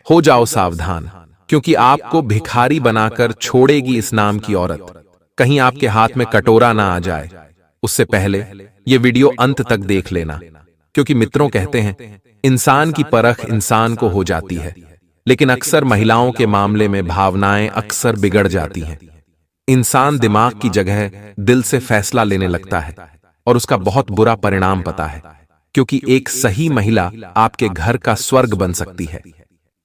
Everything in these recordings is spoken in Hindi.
हो जाओ सावधान, क्योंकि आपको भिखारी बनाकर छोड़ेगी इस नाम की औरत। कहीं आपके हाथ में कटोरा ना आ जाए। उससे पहले ये वीडियो अंत तक देख लेना, क्योंकि मित्रों कहते हैं इंसान की परख इंसान को हो जाती है, लेकिन अक्सर महिलाओं के मामले में भावनाएं अक्सर बिगड़ जाती हैं। इंसान दिमाग की जगह दिल से फैसला लेने लगता है, और उसका बहुत बुरा परिणाम पता है, क्योंकि एक सही महिला आपके घर का स्वर्ग बन सकती है,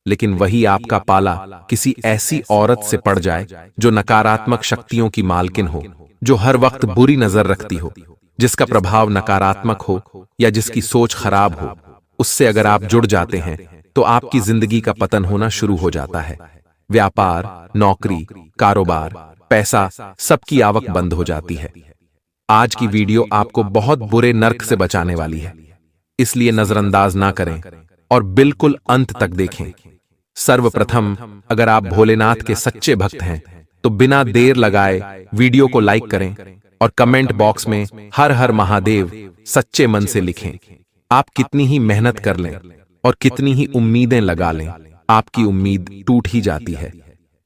लेकिन वही आपका पाला किसी ऐसी औरत से पड़ जाए जो नकारात्मक शक्तियों की मालकिन हो, जो हर वक्त बुरी नजर रखती हो, जिसका प्रभाव नकारात्मक हो या जिसकी सोच खराब हो। उससे अगर आप जुड़ जाते हैं तो आपकी जिंदगी का पतन होना शुरू हो जाता है। व्यापार, नौकरी, कारोबार, पैसा, सबकी आवक बंद हो जाती है। आज की वीडियो आपको बहुत बुरे नर्क से बचाने वाली है, इसलिए नजरअंदाज ना करें और बिल्कुल अंत तक देखें। सर्वप्रथम, अगर आप भोलेनाथ के सच्चे भक्त हैं तो बिना देर लगाए वीडियो को लाइक करें और कमेंट बॉक्स में हर हर महादेव सच्चे मन से लिखें। आप कितनी ही मेहनत कर लें और कितनी ही उम्मीदें लगा लें, आपकी उम्मीद टूट ही जाती है।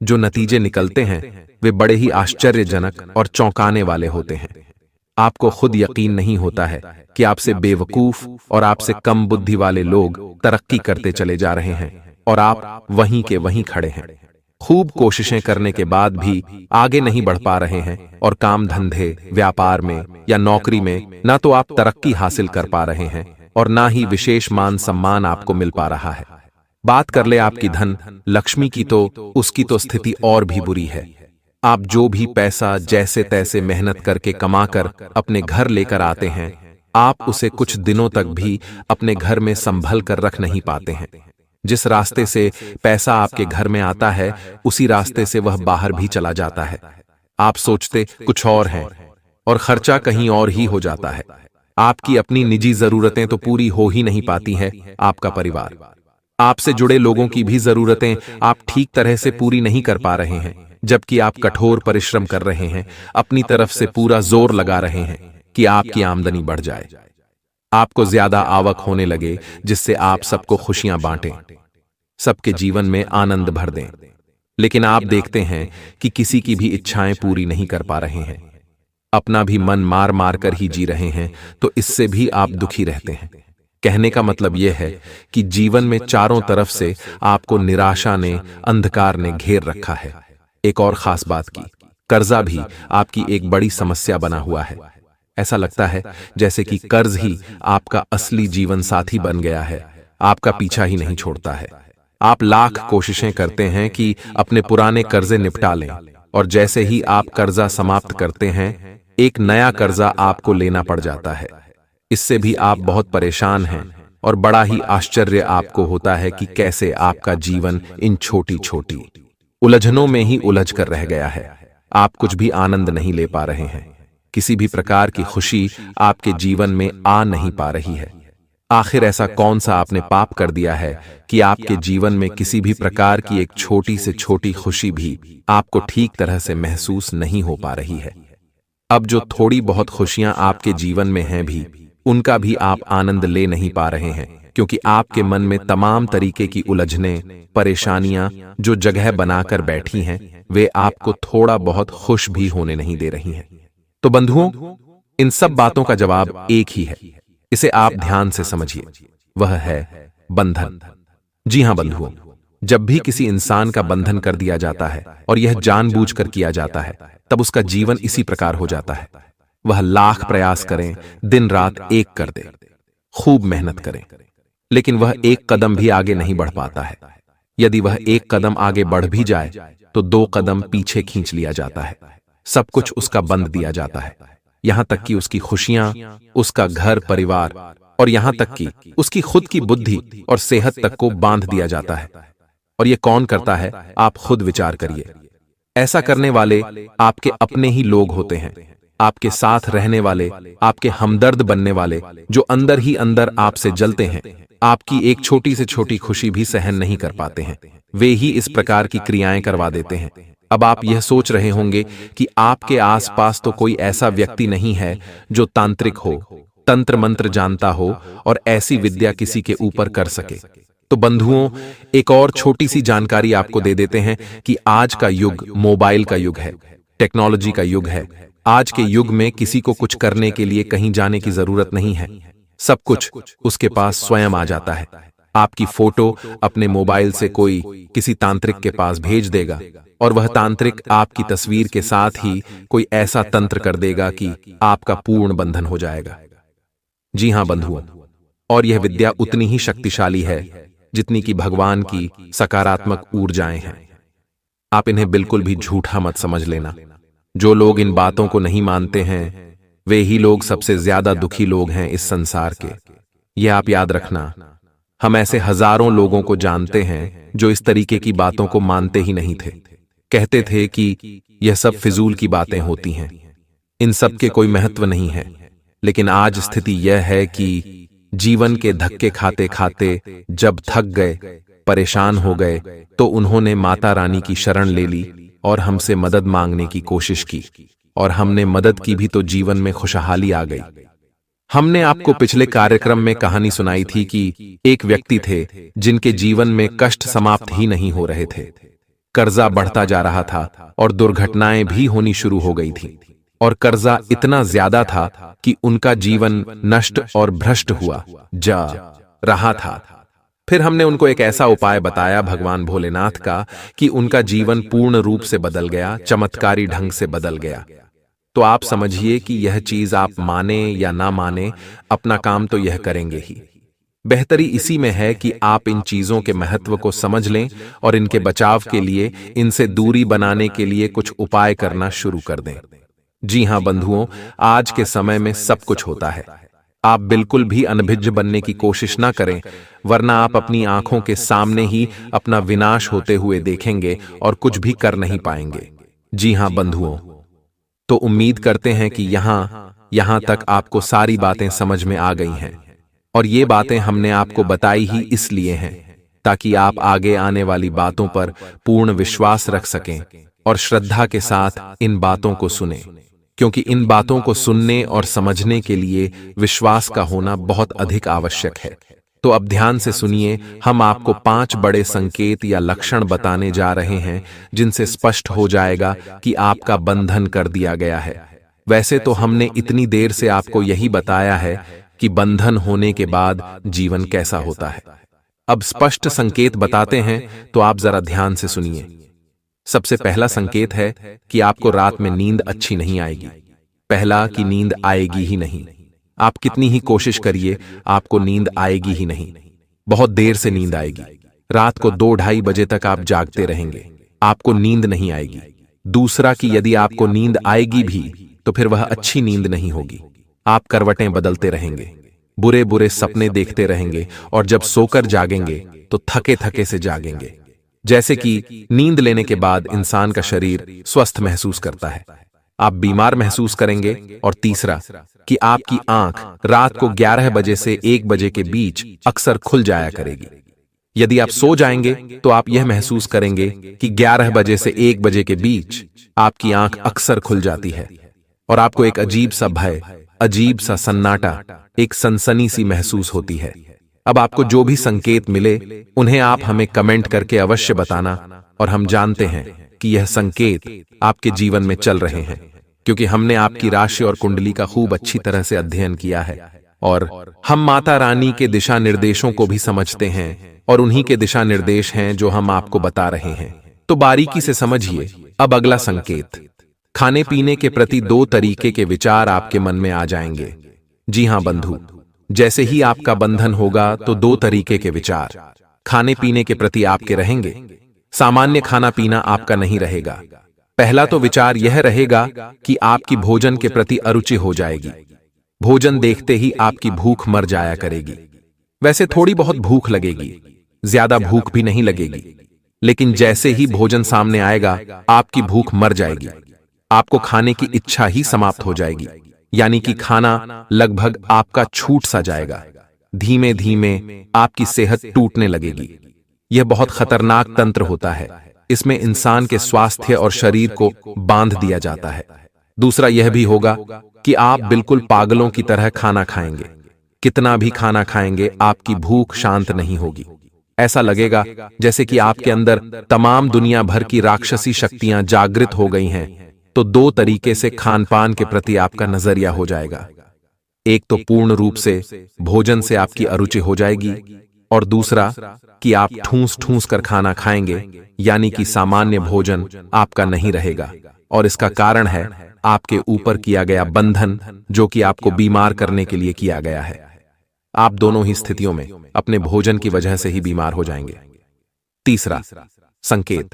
जो नतीजे निकलते हैं वे बड़े ही आश्चर्यजनक और चौंकाने वाले होते हैं। आपको खुद यकीन नहीं होता है कि आपसे बेवकूफ और आपसे कम बुद्धि वाले लोग तरक्की करते चले जा रहे हैं और आप वहीं के वहीं खड़े हैं। खूब कोशिशें करने के बाद भी आगे नहीं बढ़ पा रहे हैं और काम धंधे, व्यापार में या नौकरी में ना तो आप तरक्की हासिल कर पा रहे हैं और ना ही विशेष मान सम्मान आपको मिल पा रहा है। बात कर ले आपकी धन लक्ष्मी की, तो उसकी तो स्थिति और भी बुरी है। आप जो भी पैसा जैसे तैसे मेहनत करके कमाकर अपने घर लेकर आते हैं, आप उसे कुछ दिनों तक भी अपने घर में संभल कर रख नहीं पाते हैं। जिस रास्ते से पैसा आपके घर में आता है उसी रास्ते से वह बाहर भी चला जाता है। आप सोचते कुछ और हैं और खर्चा कहीं और ही हो जाता है। आपकी अपनी निजी जरूरतें तो पूरी हो ही नहीं पाती हैं। आपका परिवार, आपसे जुड़े लोगों की भी जरूरतें आप ठीक तरह से पूरी नहीं कर पा रहे हैं, जबकि आप कठोर परिश्रम कर रहे हैं, अपनी तरफ से पूरा जोर लगा रहे हैं कि आपकी आमदनी बढ़ जाए, आपको ज्यादा आवक होने लगे, जिससे आप सबको खुशियां बांटें, सबके जीवन में आनंद भर दें। लेकिन आप देखते हैं कि किसी की भी इच्छाएं पूरी नहीं कर पा रहे हैं, अपना भी मन मार मार कर ही जी रहे हैं, तो इससे भी आप दुखी रहते हैं। कहने का मतलब यह है कि जीवन में चारों तरफ से आपको निराशा ने, अंधकार ने घेर रखा है। एक और खास बात की, कर्जा भी आपकी एक बड़ी समस्या बना हुआ है। ऐसा लगता है जैसे कि कर्ज ही आपका असली जीवन साथी बन गया है, आपका पीछा ही नहीं छोड़ता है। आप लाख कोशिशें करते हैं कि अपने पुराने कर्जे निपटा लें, और जैसे ही आप कर्जा समाप्त करते हैं, एक नया कर्जा आपको लेना पड़ जाता है। इससे भी आप बहुत परेशान हैं और बड़ा ही आश्चर्य आपको होता है कि कैसे आपका जीवन इन छोटी छोटी उलझनों में ही उलझ कर रह गया है। आप कुछ भी आनंद नहीं ले पा रहे हैं, किसी भी प्रकार की खुशी आपके जीवन में आ नहीं पा रही है। आखिर ऐसा कौन सा आपने पाप कर दिया है कि आपके जीवन में किसी भी प्रकार की एक छोटी से छोटी खुशी भी आपको ठीक तरह से महसूस नहीं हो पा रही है। अब जो थोड़ी बहुत खुशियां आपके जीवन में हैं भी, उनका भी आप आनंद ले नहीं पा रहे हैं, क्योंकि आपके मन में तमाम तरीके की उलझनें, परेशानियां जो जगह बनाकर बैठी हैं, वे आपको थोड़ा बहुत खुश भी होने नहीं दे रही हैं। तो बंधुओं, इन सब बातों का जवाब एक ही है, इसे आप ध्यान से समझिए, वह है बंधन। जी हां बंधुओं, जब भी किसी इंसान का बंधन कर दिया जाता है और यह जानबूझकर किया जाता है, तब उसका जीवन इसी प्रकार हो जाता है। वह लाख प्रयास करें, दिन रात एक कर दे, खूब मेहनत करें, लेकिन वह एक कदम भी आगे नहीं बढ़ पाता है। यदि वह एक कदम आगे बढ़ भी जाए तो 2 कदम पीछे खींच लिया जाता है। सब कुछ उसका बंद दिया जाता है, यहां तक कि उसकी खुशियां, उसका घर परिवार और यहां तक कि उसकी खुद की बुद्धि और सेहत तक को बांध दिया जाता है। और यह कौन करता है, आप खुद विचार करिए। ऐसा करने वाले आपके अपने ही लोग होते हैं, आपके साथ रहने वाले, आपके हमदर्द बनने वाले, जो अंदर ही अंदर आपसे जलते हैं, आपकी एक छोटी से छोटी खुशी भी सहन नहीं कर पाते हैं। वे ही इस प्रकार की क्रियाएं करवा देते हैं। अब आप यह सोच रहे होंगे कि आपके आसपास तो कोई ऐसा व्यक्ति नहीं है जो तांत्रिक हो, तंत्र मंत्र जानता हो और ऐसी विद्या किसी के ऊपर कर सके। तो बंधुओं, एक और छोटी सी जानकारी आपको दे देते हैं कि आज का युग मोबाइल का युग है, टेक्नोलॉजी का युग है। आज के युग में किसी को कुछ करने के लिए कहीं जाने की जरूरत नहीं है, सब कुछ उसके पास स्वयं आ जाता है। आपकी फोटो अपने मोबाइल से कोई किसी तांत्रिक के पास भेज देगा और वह तांत्रिक आपकी तस्वीर के साथ ही कोई ऐसा तंत्र कर देगा कि आपका पूर्ण बंधन हो जाएगा। जी हां बंधुओं, और यह विद्या उतनी ही शक्तिशाली है जितनी कि भगवान की सकारात्मक ऊर्जाएं हैं। आप इन्हें बिल्कुल भी झूठा मत समझ लेना। जो लोग इन बातों को नहीं मानते हैं वे ही लोग सबसे ज्यादा दुखी लोग हैं इस संसार के। यह आप याद रखना। हम ऐसे हजारों लोगों को जानते हैं जो इस तरीके की बातों को मानते ही नहीं थे, कहते थे कि यह सब फिजूल की बातें होती हैं, इन सब के कोई महत्व नहीं है। लेकिन आज स्थिति यह है कि जीवन के धक्के खाते खाते जब थक गए, परेशान हो गए, तो उन्होंने माता रानी की शरण ले ली और हमसे मदद मांगने की कोशिश की, और हमने मदद की भी तो जीवन में खुशहाली आ गई। हमने आपको पिछले कार्यक्रम में कहानी सुनाई थी कि एक व्यक्ति थे जिनके जीवन में कष्ट समाप्त ही नहीं हो रहे थे, कर्जा बढ़ता जा रहा था और दुर्घटनाएं भी होनी शुरू हो गई थी, और कर्जा इतना ज्यादा था कि उनका जीवन नष्ट और भ्रष्ट हुआ जा रहा था। फिर हमने उनको एक ऐसा उपाय बताया भगवान भोलेनाथ का कि उनका जीवन पूर्ण रूप से बदल गया, चमत्कारी ढंग से बदल गया। तो आप समझिए कि यह चीज आप माने या ना माने, अपना काम तो यह करेंगे ही। बेहतरी इसी में है कि आप इन चीजों के महत्व को समझ लें और इनके बचाव के लिए, इनसे दूरी बनाने के लिए कुछ उपाय करना शुरू कर दें। जी हां बंधुओं, आज के समय में सब कुछ होता है। आप बिल्कुल भी अनभिज्ञ बनने की कोशिश ना करें, वरना आप अपनी आंखों के सामने ही अपना विनाश होते हुए देखेंगे और कुछ भी कर नहीं पाएंगे। जी हां बंधुओं, तो उम्मीद करते हैं कि यहां तक आपको सारी बातें समझ में आ गई हैं, और ये बातें हमने आपको बताई ही इसलिए हैं ताकि आप आगे आने वाली बातों पर पूर्ण विश्वास रख सकें और श्रद्धा के साथ इन बातों को सुनें, क्योंकि इन बातों को सुनने और समझने के लिए विश्वास का होना बहुत अधिक आवश्यक है। तो अब ध्यान से सुनिए, हम आपको 5 बड़े संकेत या लक्षण बताने जा रहे हैं जिनसे स्पष्ट हो जाएगा कि आपका बंधन कर दिया गया है। वैसे तो हमने इतनी देर से आपको यही बताया है कि बंधन होने के बाद जीवन कैसा होता है। अब स्पष्ट संकेत बताते हैं, तो आप जरा ध्यान से सुनिए। सबसे पहला संकेत है कि आपको रात में नींद अच्छी नहीं आएगी। पहला कि नींद आएगी ही नहीं। आप कितनी ही कोशिश करिए, आपको नींद आएगी ही नहीं। बहुत देर से नींद आएगी। रात को 2-2:30 बजे तक आप जागते रहेंगे, आपको नींद नहीं आएगी। दूसरा कि यदि आपको नींद आएगी भी तो फिर वह अच्छी नींद नहीं होगी। आप करवटें बदलते रहेंगे, बुरे बुरे सपने देखते रहेंगे, और जब सोकर जागेंगे तो थके थके से जागेंगे, जैसे कि नींद लेने के बाद इंसान का शरीर स्वस्थ महसूस करता है। आप बीमार महसूस करेंगे। और तीसरा कि आपकी आंख रात को 11 बजे से 1 बजे के बीच अक्सर खुल जाया करेगी। यदि आप सो जाएंगे तो आप यह महसूस करेंगे कि 11 बजे से 1 बजे के बीच आपकी आंख अक्सर खुल जाती है, और आपको एक अजीब सा भय, अजीब सा सन्नाटा, एक सनसनी सी महसूस होती है। अब आपको जो भी संकेत मिले उन्हें आप हमें कमेंट करके अवश्य बताना, और हम जानते हैं कि यह संकेत आपके जीवन में चल रहे हैं, क्योंकि हमने आपकी राशि और कुंडली का खूब अच्छी तरह से अध्ययन किया है, और हम माता रानी के दिशा निर्देशों को भी समझते हैं, और उन्हीं के दिशा निर्देश हैं जो हम आपको बता रहे हैं। तो बारीकी से समझिए। अब अगला संकेत, खाने पीने के प्रति 2 तरीके के विचार आपके मन में आ जाएंगे। जी हां बंधु, जैसे ही आपका बंधन होगा तो 2 तरीके के विचार खाने पीने के प्रति आपके रहेंगे। सामान्य खाना पीना आपका नहीं रहेगा। पहला तो विचार यह रहेगा कि आपकी भोजन के प्रति अरुचि हो जाएगी। भोजन देखते ही आपकी भूख मर जाया करेगी। वैसे थोड़ी बहुत भूख लगेगी, ज्यादा भूख भी नहीं लगेगी, लेकिन जैसे ही भोजन सामने आएगा आपकी भूख मर जाएगी। आपको खाने की इच्छा ही समाप्त हो जाएगी, यानी कि खाना लगभग आपका छूट सा जाएगा। धीमे धीमे आपकी सेहत टूटने लगेगी। यह बहुत खतरनाक तंत्र होता है। इसमें इंसान के स्वास्थ्य और शरीर को बांध दिया जाता है। दूसरा यह भी होगा कि आप बिल्कुल पागलों की तरह खाना खाएंगे। कितना भी खाना खाएंगे आपकी भूख शांत नहीं होगी। ऐसा लगेगा जैसे कि आपके अंदर तमाम दुनिया भर की राक्षसी शक्तियां जागृत हो गई हैं। तो दो तरीके से खान पान के प्रति आपका नजरिया हो जाएगा। एक तो पूर्ण रूप से भोजन से आपकी अरुचि हो जाएगी, और दूसरा कि आप ठूस ठूस कर खाना खाएंगे, यानी कि सामान्य भोजन आपका नहीं रहेगा। और इसका कारण है आपके ऊपर किया गया बंधन, जो कि आपको बीमार करने के लिए किया गया है। आप दोनों ही स्थितियों में अपने भोजन की वजह से ही बीमार हो जाएंगे। तीसरा, संकेत।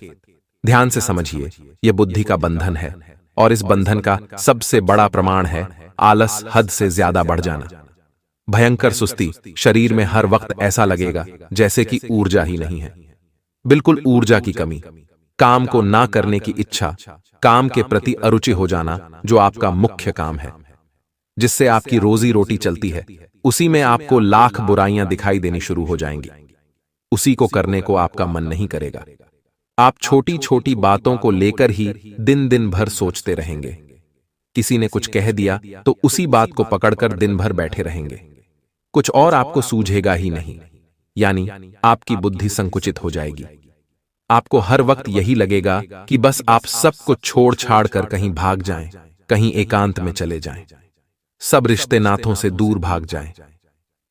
ध्यान से समझिए, यह बुद्धि का बंधन है, और इस बंधन का सबसे बड़ा प्रमाण है आलस हद से ज्यादा बढ़ जाना। भयंकर सुस्ती, शरीर में हर वक्त ऐसा लगेगा जैसे कि ऊर्जा ही नहीं है, बिल्कुल ऊर्जा की कमी, काम को ना करने की इच्छा, काम के प्रति अरुचि हो जाना, जो आपका मुख्य काम है, जिससे आपकी रोजी रोटी चलती है, उसी में आपको लाख बुराइयां दिखाई देनी शुरू हो जाएंगी। उसी को करने को आपका मन नहीं करेगा। आप छोटी छोटी बातों को लेकर ही दिन दिन भर सोचते रहेंगे। किसी ने कुछ कह दिया तो उसी बात को पकड़कर दिन भर बैठे रहेंगे, कुछ और आपको सूझेगा ही नहीं, यानी आपकी बुद्धि संकुचित हो जाएगी। आपको हर वक्त यही लगेगा कि बस आप सब कुछ छोड़ छाड़ कर कहीं भाग जाएं, कहीं एकांत में चले जाएं, सब रिश्ते नातों से दूर भाग जाएं,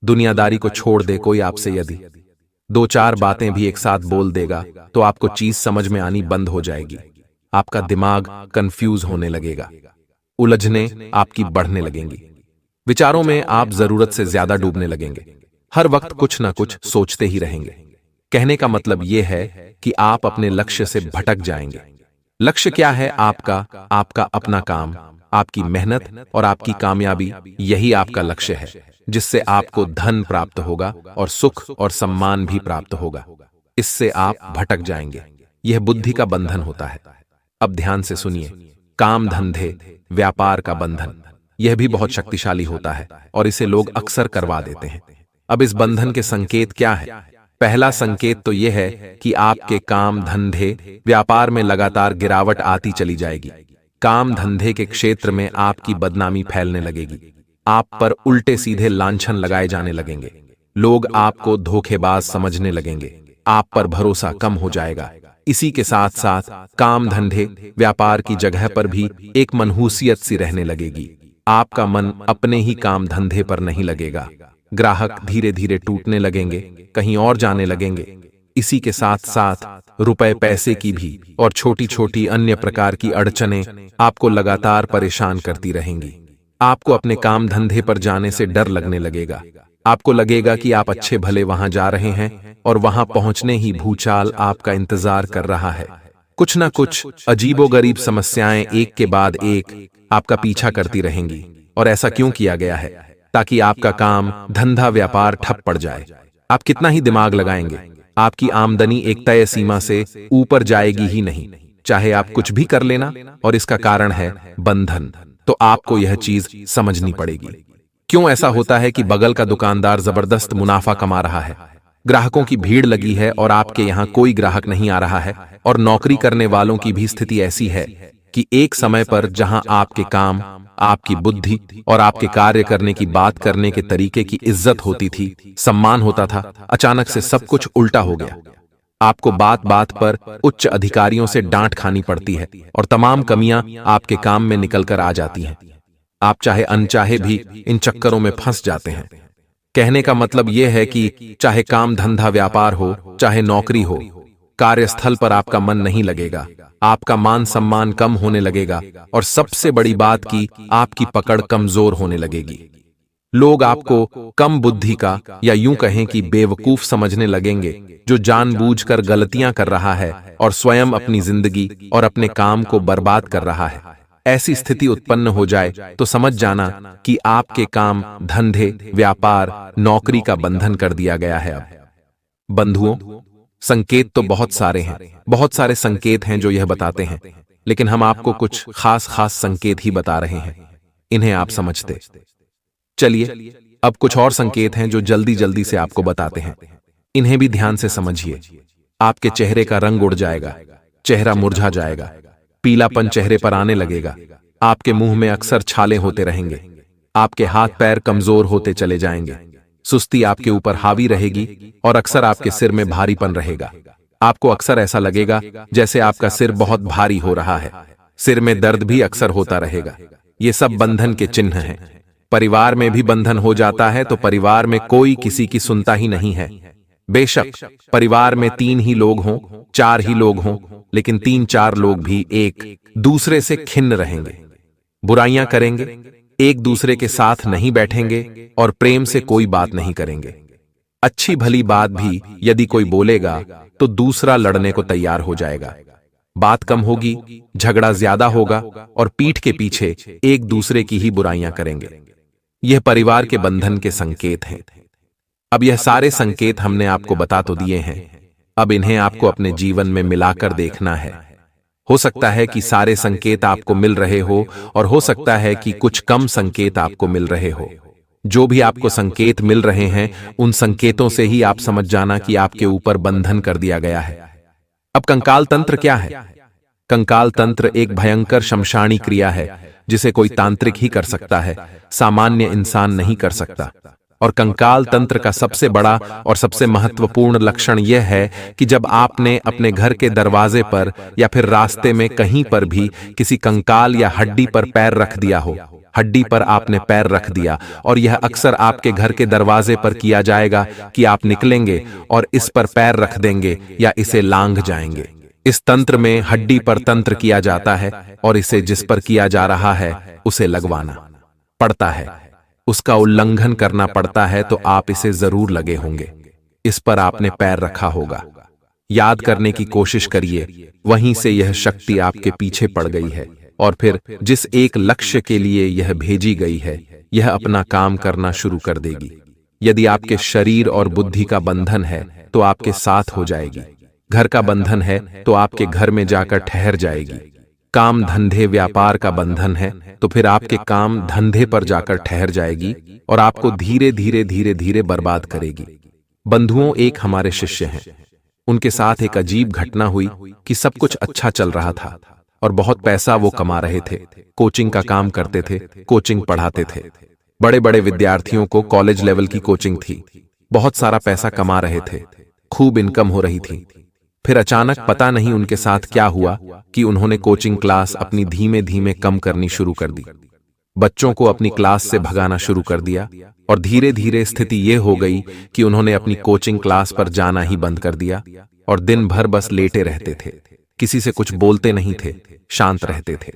दुनियादारी को छोड़ दे। कोई आपसे यदि दो चार बातें भी एक साथ बोल देगा तो आपको चीज समझ में आनी बंद हो जाएगी। आपका दिमाग कंफ्यूज होने लगेगा, उलझने आपकी बढ़ने लगेंगी, विचारों में आप जरूरत से ज्यादा डूबने लगेंगे, हर वक्त कुछ ना कुछ सोचते ही रहेंगे। कहने का मतलब यह है कि आप अपने लक्ष्य से भटक जाएंगे। लक्ष्य क्या है आपका? आपका अपना काम, आपकी मेहनत और आपकी कामयाबी, यही आपका लक्ष्य है, जिससे आपको धन प्राप्त होगा और सुख और सम्मान भी प्राप्त होगा। इससे आप भटक जाएंगे। यह बुद्धि का बंधन होता है। अब ध्यान से सुनिए, काम धंधे व्यापार का बंधन, यह भी बहुत शक्तिशाली होता है और इसे लोग अक्सर करवा देते हैं। अब इस बंधन के संकेत क्या है? पहला संकेत तो यह है कि आपके काम धंधे व्यापार में लगातार गिरावट आती चली जाएगी। काम धंधे के क्षेत्र में आपकी बदनामी फैलने लगेगी, आप पर उल्टे सीधे लांछन लगाए जाने लगेंगे, लोग आपको धोखेबाज समझने लगेंगे, आप पर भरोसा कम हो जाएगा। इसी के साथ साथ काम धंधे व्यापार की जगह पर भी एक मनहूसियत सी रहने लगेगी। आपका मन अपने ही काम धंधे पर नहीं लगेगा, ग्राहक धीरे धीरे टूटने लगेंगे, कहीं और जाने लगेंगे। इसी के साथ साथ रुपए पैसे की भी और छोटी छोटी अन्य प्रकार की अड़चनें आपको लगातार परेशान करती रहेंगी। आपको अपने काम धंधे पर जाने से डर लगने लगेगा। आपको लगेगा कि आप अच्छे भले वहां जा रहे हैं और वहां पहुंचने ही भूचाल आपका इंतजार कर रहा है। कुछ ना कुछ अजीबोगरीब समस्याएं एक के बाद एक आपका पीछा करती रहेंगी। और ऐसा क्यों किया गया है? ताकि आपका काम धंधा व्यापार ठप पड़ जाए। आप कितना ही दिमाग लगाएंगे, आपकी आमदनी एक तय सीमा से ऊपर जाएगी ही नहीं, चाहे आप कुछ भी कर लेना। और इसका कारण है बंधन। तो आपको यह चीज समझनी पड़ेगी। क्यों ऐसा होता है कि बगल का दुकानदार जबरदस्त मुनाफा कमा रहा है, ग्राहकों की भीड़ लगी है और आपके यहां कोई ग्राहक नहीं आ रहा है? और नौकरी करने वालों की भी स्थिति ऐसी है कि एक समय पर जहां आपके काम, आपकी बुद्धि और आपके कार्य करने की, बात करने के तरीके की इज्जत होती थी, सम्मान होता था, अचानक से सब कुछ उल्टा हो गया। आपको बात बात पर उच्च अधिकारियों से डांट खानी पड़ती है और तमाम कमियां आपके काम में निकलकर आ जाती हैं। आप चाहे अनचाहे भी इन चक्करों में फंस जाते हैं। कहने का मतलब यह है कि चाहे काम धंधा व्यापार हो, चाहे नौकरी हो, कार्यस्थल पर आपका मन नहीं लगेगा, आपका मान सम्मान कम होने लगेगा और सबसे बड़ी बात की आपकी पकड़ कमजोर होने लगेगी। लोग आपको कम बुद्धि का या यूं कहें कि बेवकूफ समझने लगेंगे, जो जानबूझकर गलतियां कर रहा है और स्वयं अपनी जिंदगी और अपने काम को बर्बाद कर रहा है। ऐसी स्थिति उत्पन्न हो जाए तो समझ जाना कि आपके काम धंधे व्यापार नौकरी का बंधन कर दिया गया है। अब बंधुओं, संकेत तो बहुत सारे हैं, बहुत सारे संकेत हैं जो यह बताते हैं, लेकिन हम आपको कुछ खास खास संकेत ही बता रहे हैं, इन्हें आप समझते चलिए। अब कुछ और संकेत हैं जो जल्दी जल्दी से आपको बताते हैं, इन्हें भी ध्यान से समझिए। आपके चेहरे का रंग उड़ जाएगा, चेहरा मुरझा जाएगा, पीलापन चेहरे पर आने लगेगा, आपके मुंह में अक्सर छाले होते रहेंगे, आपके हाथ पैर कमजोर होते चले जाएंगे, सुस्ती आपके ऊपर हावी रहेगी और अक्सर आपके सिर में भारीपन रहेगा। आपको अक्सर ऐसा लगेगा जैसे आपका सिर बहुत भारी हो रहा है। सिर में दर्द भी अक्सर होता रहेगा। ये सब बंधन के चिन्ह हैं। परिवार में भी बंधन हो जाता है तो परिवार में कोई किसी की सुनता ही नहीं है। बेशक परिवार में 3 ही लोग हों, 4 ही लोग हों, लेकिन 3-4 लोग भी एक दूसरे से खिन्न रहेंगे, बुराइयां करेंगे, एक दूसरे के साथ नहीं बैठेंगे और प्रेम से कोई बात नहीं करेंगे। अच्छी भली बात भी यदि कोई बोलेगा तो दूसरा लड़ने को तैयार हो जाएगा। बात कम होगी, झगड़ा ज्यादा होगा और पीठ के पीछे एक दूसरे की ही बुराइयां करेंगे। यह परिवार के बंधन के संकेत हैं। अब यह सारे संकेत हमने आपको बता तो दिए हैं, अब इन्हें आपको अपने जीवन में मिलाकर देखना है। हो सकता है कि सारे संकेत आपको मिल रहे हो और हो सकता है कि कुछ कम संकेत आपको मिल रहे हो। जो भी आपको संकेत मिल रहे हैं उन संकेतों से ही आप समझ जाना कि आपके ऊपर बंधन कर दिया गया है। अब कंकाल तंत्र क्या है? कंकाल तंत्र एक भयंकर शमशानी क्रिया है जिसे कोई तांत्रिक ही कर सकता है, सामान्य इंसान नहीं कर सकता। और कंकाल तंत्र का सबसे बड़ा और सबसे महत्वपूर्ण लक्षण यह है कि जब आपने अपने घर के दरवाजे पर या फिर रास्ते में कहीं पर भी किसी कंकाल या हड्डी पर पैर रख दिया हो, हड्डी पर आपने पैर रख दिया, और यह अक्सर आपके घर के दरवाजे पर किया जाएगा कि आप निकलेंगे और इस पर पैर रख देंगे या इसे लांघ जाएंगे। इस तंत्र में हड्डी पर तंत्र किया जाता है और इसे जिस पर किया जा रहा है उसे लगवाना पड़ता है, उसका उल्लंघन करना पड़ता है, तो आप इसे जरूर लगे होंगे। इस पर आपने पैर रखा होगा। याद करने की कोशिश करिए, वहीं से यह शक्ति आपके पीछे पड़ गई है और फिर जिस एक लक्ष्य के लिए यह भेजी गई है यह अपना काम करना शुरू कर देगी। यदि आपके शरीर और बुद्धि का बंधन है तो आपके साथ हो जाएगी। घर का बंधन है तो आपके घर में जाकर ठहर जाएगी। काम धंधे व्यापार का बंधन है तो फिर आपके काम धंधे पर जाकर ठहर जाएगी और आपको धीरे धीरे धीरे धीरे बर्बाद करेगी। बंधुओं, एक हमारे शिष्य हैं, उनके साथ एक अजीब घटना हुई कि सब कुछ अच्छा चल रहा था और बहुत पैसा वो कमा रहे थे। कोचिंग का काम करते थे, कोचिंग पढ़ाते थे, बड़े बड़े विद्यार्थियों को कॉलेज लेवल की कोचिंग थी, बहुत सारा पैसा कमा रहे थे, खूब इनकम हो रही थी। फिर अचानक पता नहीं उनके साथ क्या हुआ कि उन्होंने कोचिंग क्लास अपनी धीमे धीमे कम करनी शुरू कर दी, बच्चों को अपनी क्लास से भगाना शुरू कर दिया और धीरे धीरे स्थिति यह हो गई कि उन्होंने अपनी कोचिंग क्लास पर जाना ही बंद कर दिया और दिन भर बस लेटे रहते थे, किसी से कुछ बोलते नहीं थे, शांत रहते थे।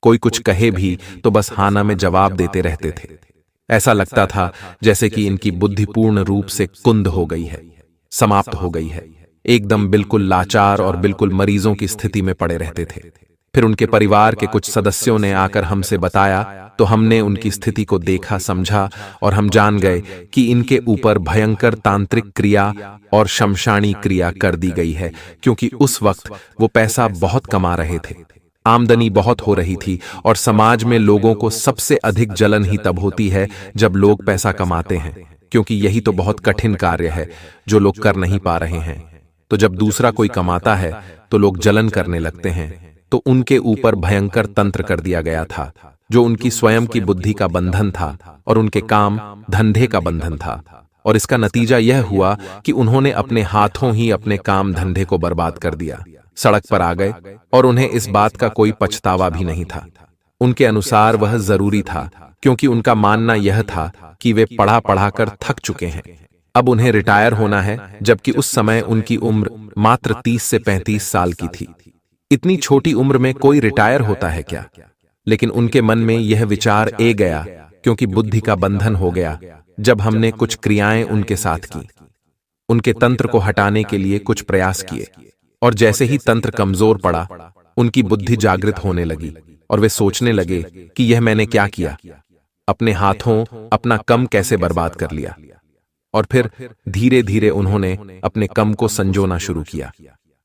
कोई कुछ कहे भी तो बस हाना में जवाब देते रहते थे। ऐसा लगता था जैसे कि इनकी बुद्धि पूर्ण रूप से कुंद हो गई है, समाप्त हो गई है। एकदम बिल्कुल लाचार और बिल्कुल मरीजों की स्थिति में पड़े रहते थे। फिर उनके परिवार के कुछ सदस्यों ने आकर हमसे बताया तो हमने उनकी स्थिति को देखा, समझा और हम जान गए कि इनके ऊपर भयंकर तांत्रिक क्रिया और शमशानी क्रिया कर दी गई है, क्योंकि उस वक्त वो पैसा बहुत कमा रहे थे, आमदनी बहुत हो रही थी और समाज में लोगों को सबसे अधिक जलन ही तब होती है जब लोग पैसा कमाते हैं, क्योंकि यही तो बहुत कठिन कार्य है जो लोग कर नहीं पा रहे हैं। तो जब दूसरा कोई कमाता है तो लोग जलन करने लगते हैं। तो उनके ऊपर भयंकर तंत्र कर दिया गया था जो उनकी स्वयं की बुद्धि का बंधन था और उनके काम धंधे का बंधन था। और इसका नतीजा यह हुआ कि उन्होंने अपने हाथों ही अपने काम धंधे को बर्बाद कर दिया, सड़क पर आ गए और उन्हें इस बात का कोई पछतावा भी नहीं था। उनके अनुसार वह जरूरी था, क्योंकि उनका मानना यह था कि वे पढ़ा पढ़ा कर थक चुके हैं, अब उन्हें रिटायर होना है, जबकि उस समय उनकी उम्र मात्र 30 से 35 साल की थी। इतनी छोटी उम्र में कोई रिटायर होता है क्या? लेकिन उनके मन में यह विचार ए गया, क्योंकि बुद्धि का बंधन हो गया जब हमने कुछ क्रियाएं उनके साथ की, उनके तंत्र को हटाने के लिए कुछ प्रयास किए, और जैसे ही तंत्र कमजोर पड़ा उनकी बुद्धि जागृत होने लगी और वे सोचने लगे कि यह मैंने क्या किया, अपने हाथों अपना कम कैसे बर्बाद कर लिया। और फिर धीरे धीरे उन्होंने अपने कम को संजोना शुरू किया।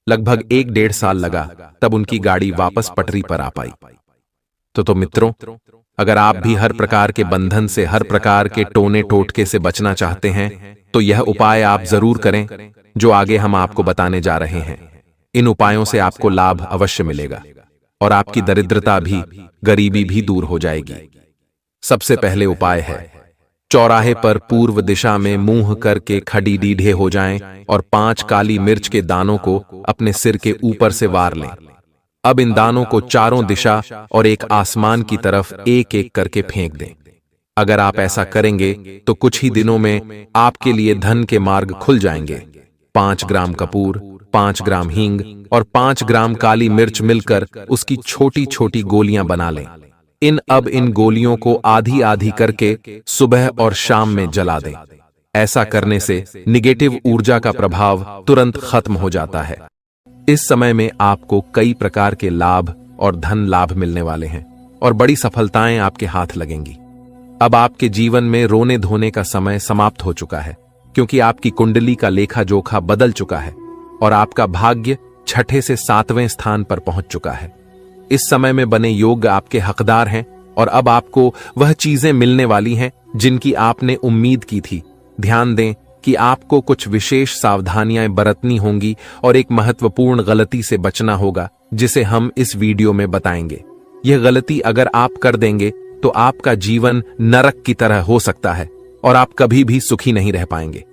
लगभग 1-1.5 साल लगा, तब उनकी गाड़ी वापस पटरी पर आ पाई। तो मित्रों, अगर आप भी हर प्रकार के बंधन से, हर प्रकार के टोने टोटके से बचना चाहते हैं तो यह उपाय आप जरूर करें जो आगे हम आपको बताने जा रहे हैं। इन उपायों से आपको लाभ अवश्य मिलेगा और आपकी दरिद्रता भी, गरीबी भी दूर हो जाएगी। सबसे पहले उपाय है चौराहे पर पूर्व दिशा में मुंह करके खड़ी डीढ़े हो जाएं और 5 काली मिर्च के दानों को अपने सिर के ऊपर से वार लें। अब इन दानों को चारों दिशा और एक आसमान की तरफ एक एक करके फेंक दें। अगर आप ऐसा करेंगे तो कुछ ही दिनों में आपके लिए धन के मार्ग खुल जाएंगे। 5 ग्राम कपूर, 5 ग्राम हींग और 5 ग्राम काली मिर्च मिलकर उसकी छोटी छोटी गोलियां बना लें। इन गोलियों को आधी आधी करके सुबह और शाम में जला दें। ऐसा करने से निगेटिव ऊर्जा का प्रभाव तुरंत खत्म हो जाता है। इस समय में आपको कई प्रकार के लाभ और धन लाभ मिलने वाले हैं और बड़ी सफलताएं आपके हाथ लगेंगी। अब आपके जीवन में रोने धोने का समय समाप्त हो चुका है, क्योंकि आपकी कुंडली का लेखा जोखा बदल चुका है और आपका भाग्य 6 से 7वें स्थान पर पहुंच चुका है। इस समय में बने योग आपके हकदार हैं और अब आपको वह चीजें मिलने वाली हैं जिनकी आपने उम्मीद की थी। ध्यान दें कि आपको कुछ विशेष सावधानियां बरतनी होंगी और एक महत्वपूर्ण गलती से बचना होगा, जिसे हम इस वीडियो में बताएंगे। यह गलती अगर आप कर देंगे तो आपका जीवन नरक की तरह हो सकता है और आप कभी भी सुखी नहीं रह पाएंगे।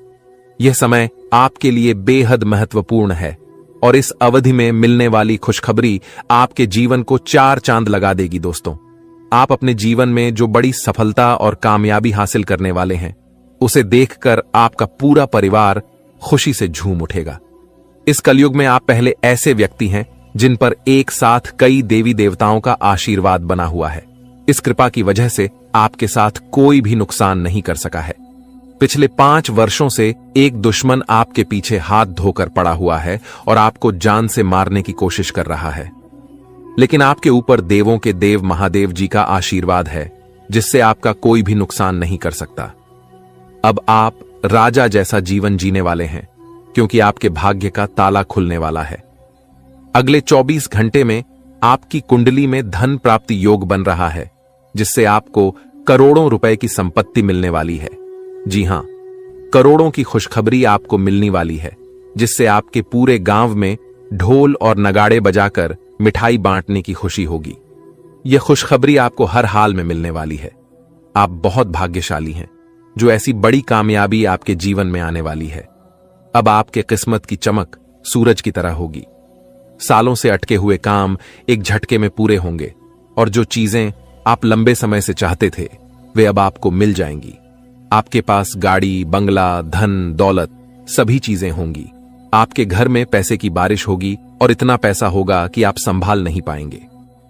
यह समय आपके लिए बेहद महत्वपूर्ण है और इस अवधि में मिलने वाली खुशखबरी आपके जीवन को 4 चांद लगा देगी। दोस्तों, आप अपने जीवन में जो बड़ी सफलता और कामयाबी हासिल करने वाले हैं, उसे देखकर आपका पूरा परिवार खुशी से झूम उठेगा। इस कलयुग में आप पहले ऐसे व्यक्ति हैं जिन पर एक साथ कई देवी देवताओं का आशीर्वाद बना हुआ है। इस कृपा की वजह से आपके साथ कोई भी नुकसान नहीं कर सका है। पिछले 5 वर्षों से एक दुश्मन आपके पीछे हाथ धोकर पड़ा हुआ है और आपको जान से मारने की कोशिश कर रहा है, लेकिन आपके ऊपर देवों के देव महादेव जी का आशीर्वाद है, जिससे आपका कोई भी नुकसान नहीं कर सकता। अब आप राजा जैसा जीवन जीने वाले हैं, क्योंकि आपके भाग्य का ताला खुलने वाला है। अगले 24 घंटे में आपकी कुंडली में धन प्राप्ति योग बन रहा है, जिससे आपको करोड़ों रुपए की संपत्ति मिलने वाली है। जी हां, करोड़ों की खुशखबरी आपको मिलने वाली है, जिससे आपके पूरे गांव में ढोल और नगाड़े बजाकर मिठाई बांटने की खुशी होगी। यह खुशखबरी आपको हर हाल में मिलने वाली है। आप बहुत भाग्यशाली हैं, जो ऐसी बड़ी कामयाबी आपके जीवन में आने वाली है। अब आपके किस्मत की चमक सूरज की तरह होगी। सालों से अटके हुए काम एक झटके में पूरे होंगे और जो चीजें आप लंबे समय से चाहते थे, वे अब आपको मिल जाएंगी। आपके पास गाड़ी, बंगला, धन, दौलत सभी चीजें होंगी। आपके घर में पैसे की बारिश होगी और इतना पैसा होगा कि आप संभाल नहीं पाएंगे।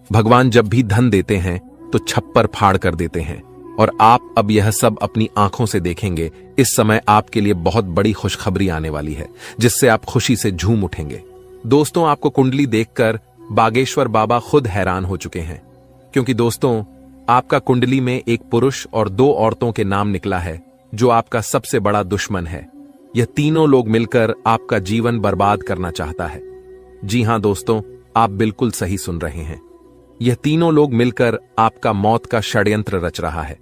भगवान जब भी धन देते हैं तो छप्पर फाड़ कर देते हैं और आप अब यह सब अपनी आंखों से देखेंगे। इस समय आपके लिए बहुत बड़ी खुशखबरी आने वाली है, जिससे आप खुशी से झूम उठेंगे। दोस्तों, आपको कुंडली देखकर बागेश्वर बाबा खुद हैरान हो चुके हैं, क्योंकि दोस्तों, आपका कुंडली में एक पुरुष और 2 औरतों के नाम निकला है, जो आपका सबसे बड़ा दुश्मन है। यह तीनों लोग मिलकर आपका जीवन बर्बाद करना चाहता है। जी हां दोस्तों, आप बिल्कुल सही सुन रहे हैं। यह तीनों लोग मिलकर आपका मौत का षड्यंत्र रच रहा है।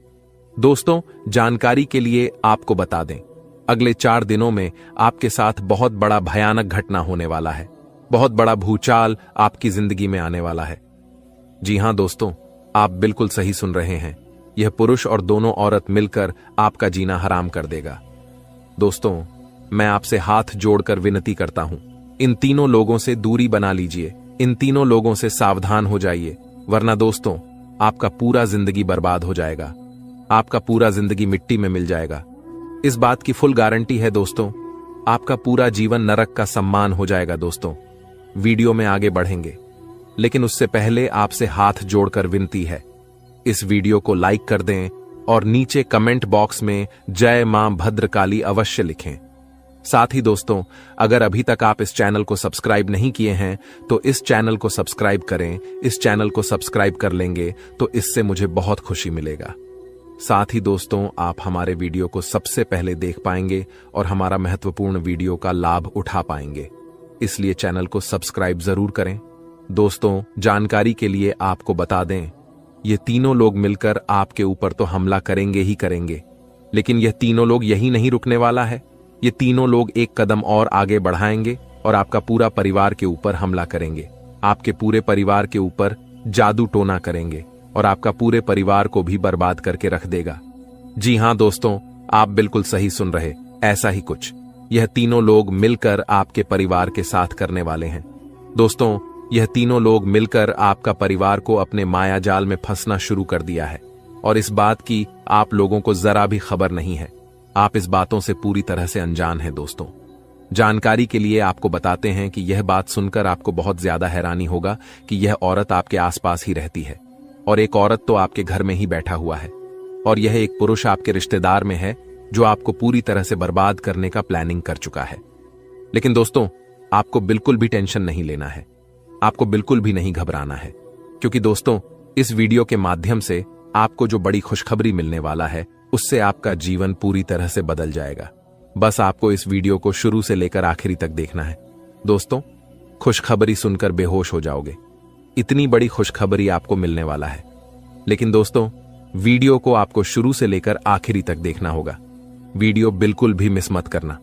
दोस्तों, जानकारी के लिए आपको बता दें, अगले 4 दिनों में आपके साथ बहुत बड़ा भयानक घटना होने वाला है। बहुत बड़ा भूचाल आपकी जिंदगी में आने वाला है। जी हां दोस्तों, आप बिल्कुल सही सुन रहे हैं। यह पुरुष और दोनों औरत मिलकर आपका जीना हराम कर देगा। दोस्तों, मैं आपसे हाथ जोड़कर विनती करता हूं, इन तीनों लोगों से दूरी बना लीजिए। इन तीनों लोगों से सावधान हो जाइए, वरना दोस्तों, आपका पूरा जिंदगी बर्बाद हो जाएगा। आपका पूरा जिंदगी मिट्टी में मिल जाएगा। इस बात की फुल गारंटी है दोस्तों। आपका पूरा जीवन नरक का सम्मान हो जाएगा। दोस्तों, वीडियो में आगे बढ़ेंगे, लेकिन उससे पहले आपसे हाथ जोड़कर विनती है, इस वीडियो को लाइक कर दें और नीचे कमेंट बॉक्स में जय मां भद्रकाली अवश्य लिखें। साथ ही दोस्तों, अगर अभी तक आप इस चैनल को सब्सक्राइब नहीं किए हैं तो इस चैनल को सब्सक्राइब करें। इस चैनल को सब्सक्राइब कर लेंगे तो इससे मुझे बहुत खुशी मिलेगा। साथ ही दोस्तों, आप हमारे वीडियो को सबसे पहले देख पाएंगे और हमारा महत्वपूर्ण वीडियो का लाभ उठा पाएंगे, इसलिए चैनल को सब्सक्राइब जरूर करें। दोस्तों, जानकारी के लिए आपको बता दें, ये तीनों लोग मिलकर आपके ऊपर तो हमला करेंगे ही करेंगे, लेकिन यह तीनों लोग यही नहीं रुकने वाला है। ये तीनों लोग एक कदम और आगे बढ़ाएंगे और आपका पूरा परिवार के ऊपर हमला करेंगे। आपके पूरे परिवार के ऊपर जादू टोना करेंगे और आपका पूरे परिवार को भी बर्बाद करके रख देगा। जी हां दोस्तों, आप बिल्कुल सही सुन रहे, ऐसा ही कुछ। यह तीनों लोग मिलकर आपके परिवार के साथ करने वाले हैं। दोस्तों, यह तीनों लोग मिलकर आपका परिवार को अपने माया जाल में फंसना शुरू कर दिया है, और इस बात की आप लोगों को जरा भी खबर नहीं है। आप इस बातों से पूरी तरह से अनजान हैं दोस्तों। जानकारी के लिए आपको बताते हैं कि यह बात सुनकर आपको बहुत ज्यादा हैरानी होगा कि यह औरत आपके आसपास ही रहती है, और एक औरत तो आपके घर में ही बैठा हुआ है, और यह एक पुरुष आपके रिश्तेदार में है जो आपको पूरी तरह से बर्बाद करने का प्लानिंग कर चुका है। लेकिन दोस्तों, आपको बिल्कुल भी टेंशन नहीं लेना है, आपको बिल्कुल भी नहीं घबराना है, क्योंकि दोस्तों, इस वीडियो के माध्यम से आपको जो बड़ी खुशखबरी मिलने वाला है, उससे आपका जीवन पूरी तरह से बदल जाएगा। बस आपको इस वीडियो को शुरू से लेकर आखिरी तक देखना है। दोस्तों, खुशखबरी सुनकर बेहोश हो जाओगे, इतनी बड़ी खुशखबरी आपको मिलने वाला है। लेकिन दोस्तों, वीडियो को आपको शुरू से लेकर आखिरी तक देखना होगा। वीडियो बिल्कुल भी मिस मत करना,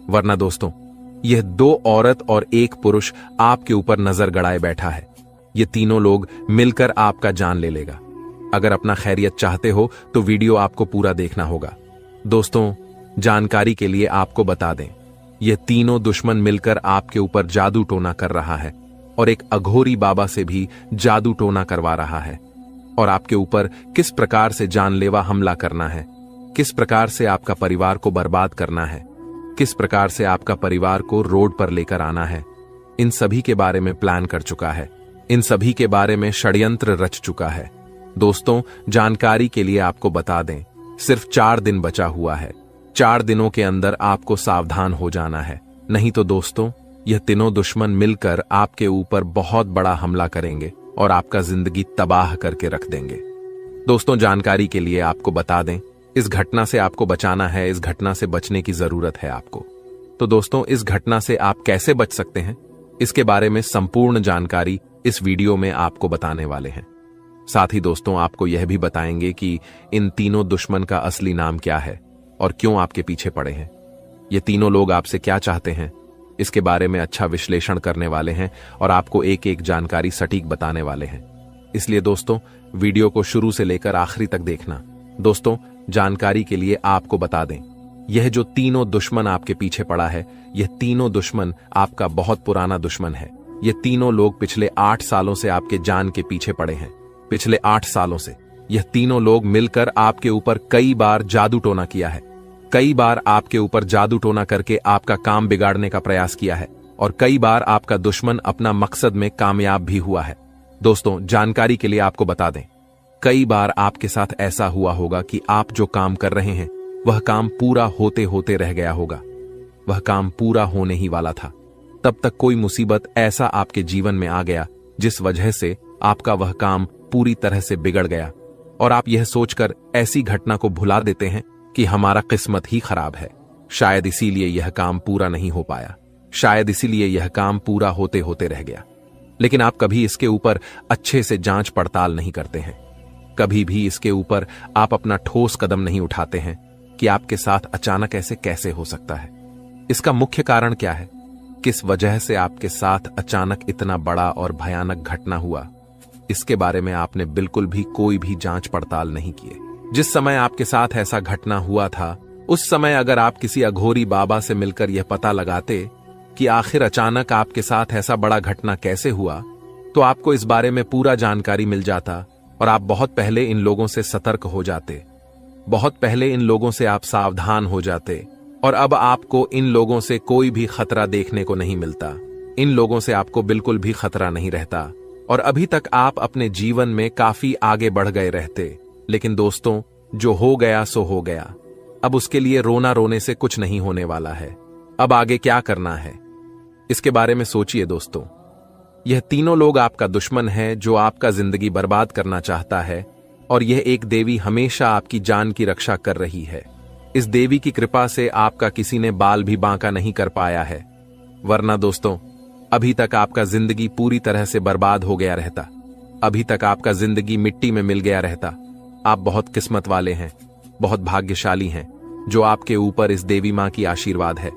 वरना दोस्तों, यह दो औरत और एक पुरुष आपके ऊपर नजर गड़ाए बैठा है। ये तीनों लोग मिलकर आपका जान ले लेगा। अगर अपना खैरियत चाहते हो तो वीडियो आपको पूरा देखना होगा। दोस्तों, जानकारी के लिए आपको बता दें, ये तीनों दुश्मन मिलकर आपके ऊपर जादू टोना कर रहा है, और एक अघोरी बाबा से भी जादू टोना करवा रहा है, और आपके ऊपर किस प्रकार से जानलेवा हमला करना है, किस प्रकार से आपका परिवार को बर्बाद करना है, किस प्रकार से आपका परिवार को रोड पर लेकर आना है, इन सभी के बारे में प्लान कर चुका है। इन सभी के बारे में षड्यंत्र रच चुका है। दोस्तों, जानकारी के लिए आपको बता दें, सिर्फ 4 दिन बचा हुआ है। 4 दिनों के अंदर आपको सावधान हो जाना है, नहीं तो दोस्तों, यह तीनों दुश्मन मिलकर आपके ऊपर बहुत बड़ा हमला करेंगे और आपका जिंदगी तबाह करके रख देंगे। दोस्तों, जानकारी के लिए आपको बता दें, इस घटना से आपको बचाना है, इस घटना से बचने की जरूरत है आपको। तो दोस्तों, इस घटना से आप कैसे बच सकते हैं, इसके बारे में संपूर्ण जानकारी इस वीडियो में आपको बताने वाले हैं। साथ ही दोस्तों, आपको यह भी बताएंगे कि इन तीनों दुश्मन का असली नाम क्या है और क्यों आपके पीछे पड़े हैं। ये तीनों लोग आपसे क्या चाहते हैं, इसके बारे में अच्छा विश्लेषण करने वाले हैं और आपको एक एक जानकारी सटीक बताने वाले हैं। इसलिए दोस्तों, वीडियो को शुरू से लेकर आखिरी तक देखना। दोस्तों, जानकारी के लिए आपको बता दें, यह जो तीनों दुश्मन आपके पीछे पड़ा है, यह तीनों दुश्मन आपका बहुत पुराना दुश्मन है। ये तीनों लोग पिछले 8 सालों से आपके जान के पीछे पड़े हैं। पिछले 8 सालों से यह तीनों लोग मिलकर आपके ऊपर कई बार जादू टोना किया है। कई बार आपके ऊपर जादू टोना करके आपका काम बिगाड़ने का प्रयास किया है, और कई बार आपका दुश्मन अपना मकसद में कामयाब भी हुआ है। दोस्तों, जानकारी के लिए आपको बता दें, कई बार आपके साथ ऐसा हुआ होगा कि आप जो काम कर रहे हैं, वह काम पूरा होते होते रह गया होगा। वह काम पूरा होने ही वाला था, तब तक कोई मुसीबत ऐसा आपके जीवन में आ गया जिस वजह से आपका वह काम पूरी तरह से बिगड़ गया, और आप यह सोचकर ऐसी घटना को भुला देते हैं कि हमारा किस्मत ही खराब है, शायद इसीलिए यह काम पूरा नहीं हो पाया, शायद इसीलिए यह काम पूरा होते होते रह गया। लेकिन आप कभी इसके ऊपर अच्छे से जांच पड़ताल नहीं करते हैं। कभी भी इसके ऊपर आप अपना ठोस कदम नहीं उठाते हैं कि आपके साथ अचानक ऐसे कैसे हो सकता है, इसका मुख्य कारण क्या है, किस वजह से आपके साथ अचानक इतना बड़ा और भयानक घटना हुआ। इसके बारे में आपने बिल्कुल भी कोई भी जांच पड़ताल नहीं किए। जिस समय आपके साथ ऐसा घटना हुआ था, उस समय अगर आप किसी अघोरी बाबा से मिलकर यह पता लगाते कि आखिर अचानक आपके साथ ऐसा बड़ा घटना कैसे हुआ, तो आपको इस बारे में पूरा जानकारी मिल जाता और आप बहुत पहले इन लोगों से सतर्क हो जाते, बहुत पहले इन लोगों से आप सावधान हो जाते, और अब आपको इन लोगों से कोई भी खतरा देखने को नहीं मिलता। इन लोगों से आपको बिल्कुल भी खतरा नहीं रहता, और अभी तक आप अपने जीवन में काफी आगे बढ़ गए रहते। लेकिन दोस्तों, जो हो गया सो हो गया। अब उसके लिए रोना रोने से कुछ नहीं होने वाला है। अब आगे क्या करना है, इसके बारे में सोचिए दोस्तों। यह तीनों लोग आपका दुश्मन है जो आपका जिंदगी बर्बाद करना चाहता है, और यह एक देवी हमेशा आपकी जान की रक्षा कर रही है। इस देवी की कृपा से आपका किसी ने बाल भी बांका नहीं कर पाया है, वरना दोस्तों, अभी तक आपका जिंदगी पूरी तरह से बर्बाद हो गया रहता। अभी तक आपका जिंदगी मिट्टी में मिल गया रहता। आप बहुत किस्मत वाले हैं, बहुत भाग्यशाली हैं, जो आपके ऊपर इस देवी मां की आशीर्वाद है।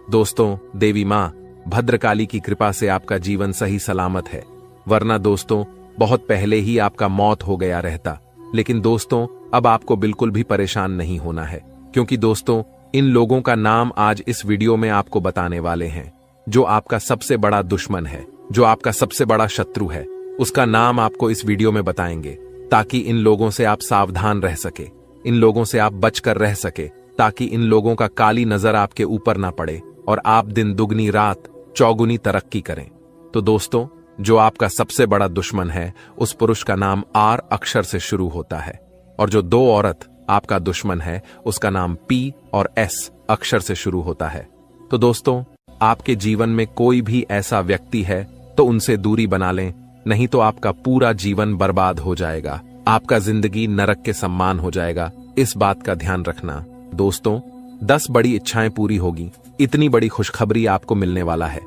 दोस्तों, देवी मां भद्रकाली की कृपा से आपका जीवन सही सलामत है, वरना दोस्तों, बहुत पहले ही आपका मौत हो गया रहता। लेकिन दोस्तों अब आपको बिल्कुल भी परेशान नहीं होना है, क्योंकि दोस्तों इन लोगों का नाम आज इस वीडियो में आपको बताने वाले हैं। जो आपका सबसे बड़ा दुश्मन है, जो आपका सबसे बड़ा शत्रु है, उसका नाम आपको इस वीडियो में बताएंगे, ताकि इन लोगों से आप सावधान रह सके, इन लोगों से आप बचकर रह सके, ताकि इन लोगों का काली नजर आपके ऊपर ना पड़े और आप दिन दुगनी रात चौगुनी तरक्की करें। तो दोस्तों जो आपका सबसे बड़ा दुश्मन है, उस पुरुष का नाम आर अक्षर से शुरू होता है, और जो दो औरत आपका दुश्मन है, उसका नाम पी और एस अक्षर से शुरू होता है। तो दोस्तों आपके जीवन में कोई भी ऐसा व्यक्ति है तो उनसे दूरी बना लें, नहीं तो आपका पूरा जीवन बर्बाद हो जाएगा, आपका जिंदगी नरक के सम्मान हो जाएगा। इस बात का ध्यान रखना। दोस्तों 10 बड़ी इच्छाएं पूरी होगी, इतनी बड़ी खुशखबरी आपको मिलने वाला है।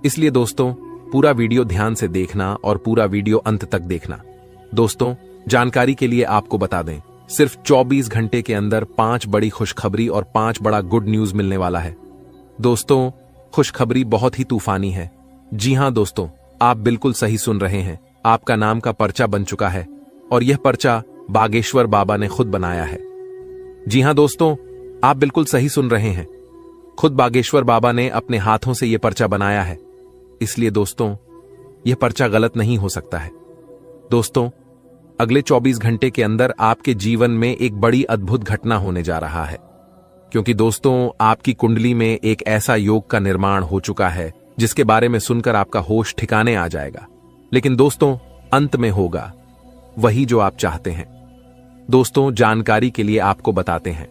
इसलिए दोस्तों पूरा वीडियो ध्यान से देखना और पूरा वीडियो अंत तक देखना। दोस्तों जानकारी के लिए आपको बता दें, सिर्फ 24 घंटे के अंदर 5 बड़ी खुशखबरी और 5 बड़ा गुड न्यूज मिलने वाला है। दोस्तों खुशखबरी बहुत ही तूफानी है। जी हां दोस्तों, आप बिल्कुल सही सुन रहे हैं, आपका नाम का पर्चा बन चुका है और यह पर्चा बागेश्वर बाबा ने खुद बनाया है। जी हां दोस्तों, आप बिल्कुल सही सुन रहे हैं, खुद बागेश्वर बाबा ने अपने हाथों से यह पर्चा बनाया है। इसलिए दोस्तों यह पर्चा गलत नहीं हो सकता है। दोस्तों अगले 24 घंटे के अंदर आपके जीवन में एक बड़ी अद्भुत घटना होने जा रहा है, क्योंकि दोस्तों आपकी कुंडली में एक ऐसा योग का निर्माण हो चुका है जिसके बारे में सुनकर आपका होश ठिकाने आ जाएगा। लेकिन दोस्तों अंत में होगा वही जो आप चाहते हैं। दोस्तों जानकारी के लिए आपको बताते हैं,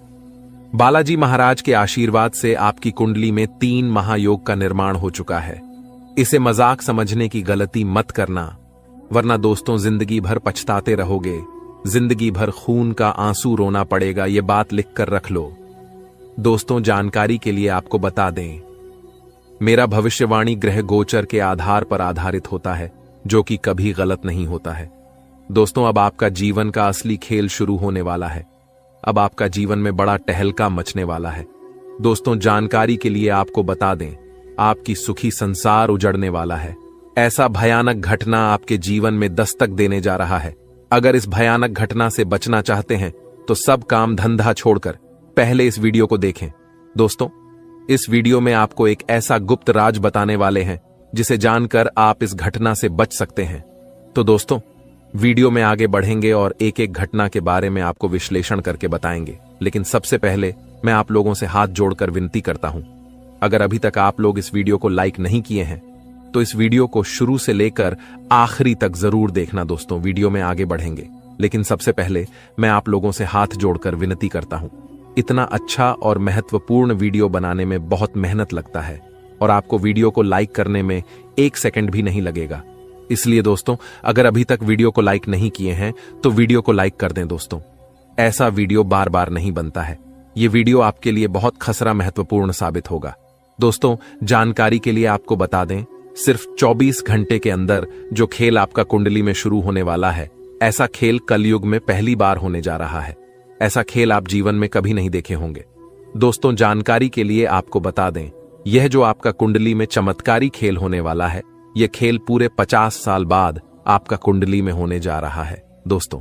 बालाजी महाराज के आशीर्वाद से आपकी कुंडली में 3 महायोग का निर्माण हो चुका है। इसे मजाक समझने की गलती मत करना, वरना दोस्तों जिंदगी भर पछताते रहोगे, जिंदगी भर खून का आंसू रोना पड़ेगा। ये बात लिख कर रख लो। दोस्तों जानकारी के लिए आपको बता दें, मेरा भविष्यवाणी ग्रह गोचर के आधार पर आधारित होता है, जो कि कभी गलत नहीं होता है। दोस्तों अब आपका जीवन का असली खेल शुरू होने वाला है। अब आपका जीवन में बड़ा टहलका मचने वाला है। दोस्तों जानकारी के लिए आपको बता दें, आपकी सुखी संसार उजड़ने वाला है। ऐसा भयानक घटना आपके जीवन में दस्तक देने जा रहा है। अगर इस भयानक घटना से बचना चाहते हैं तो सब काम धंधा छोड़कर पहले इस वीडियो को देखें। दोस्तों इस वीडियो में आपको एक ऐसा गुप्त राज बताने वाले हैं जिसे जानकर आप इस घटना से बच सकते हैं। तो दोस्तों वीडियो में आगे बढ़ेंगे और एक एक घटना के बारे में आपको विश्लेषण करके बताएंगे। लेकिन सबसे पहले मैं आप लोगों से हाथ जोड़कर विनती करता हूं, अगर अभी तक आप लोग इस वीडियो को लाइक नहीं किए हैं तो इस वीडियो को शुरू से लेकर आखिरी तक जरूर देखना। दोस्तों वीडियो में आगे बढ़ेंगे, लेकिन सबसे पहले मैं आप लोगों से हाथ जोड़कर विनती करता हूं। इतना अच्छा और महत्वपूर्ण वीडियो बनाने में बहुत मेहनत लगता है और आपको वीडियो को लाइक करने में 1 सेकंड भी नहीं लगेगा। इसलिए दोस्तों अगर अभी तक वीडियो को लाइक नहीं किए हैं तो वीडियो को लाइक कर दें। दोस्तों ऐसा वीडियो बार बार नहीं बनता है, ये वीडियो आपके लिए बहुत खसरा महत्वपूर्ण साबित होगा। दोस्तों जानकारी के लिए आपको बता दें, सिर्फ 24 घंटे के अंदर जो खेल आपका कुंडली में शुरू होने वाला है, ऐसा खेल कलयुग में पहली बार होने जा रहा है। ऐसा खेल आप जीवन में कभी नहीं देखे होंगे। दोस्तों जानकारी के लिए आपको बता दें, यह जो आपका कुंडली में चमत्कारी खेल होने वाला है, यह खेल पूरे 50 साल बाद आपका कुंडली में होने जा रहा है। दोस्तों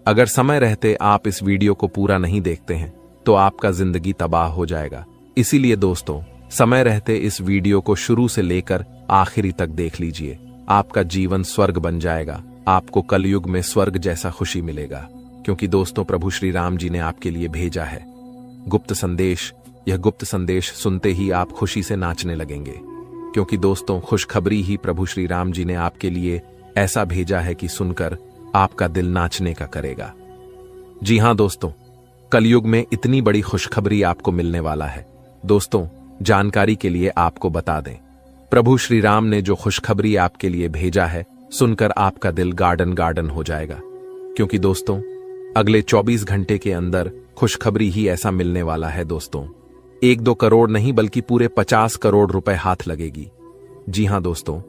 अगर समय रहते आप इस वीडियो को पूरा नहीं देखते हैं तो आपका जिंदगी तबाह हो जाएगा। इसीलिए दोस्तों समय रहते इस वीडियो को शुरू से लेकर आखिरी तक देख लीजिए, आपका जीवन स्वर्ग बन जाएगा। आपको कलयुग में स्वर्ग जैसा खुशी मिलेगा, क्योंकि दोस्तों प्रभु श्री राम जी ने आपके लिए भेजा है गुप्त संदेश। यह गुप्त संदेश सुनते ही आप खुशी से नाचने लगेंगे, क्योंकि दोस्तों खुशखबरी ही प्रभु श्री राम जी ने आपके लिए ऐसा भेजा है कि सुनकर आपका दिल नाचने का करेगा। जी हां दोस्तों, कलयुग में इतनी बड़ी खुशखबरी आपको मिलने वाला है। दोस्तों जानकारी के लिए आपको बता दें, प्रभु श्री राम ने जो खुशखबरी आपके लिए भेजा है, सुनकर आपका दिल गार्डन गार्डन हो जाएगा, क्योंकि दोस्तों अगले 24 घंटे के अंदर खुशखबरी ही ऐसा मिलने वाला है। दोस्तों 1-2 करोड़ नहीं बल्कि पूरे 50 करोड़ रुपए हाथ लगेगी। जी हां दोस्तों,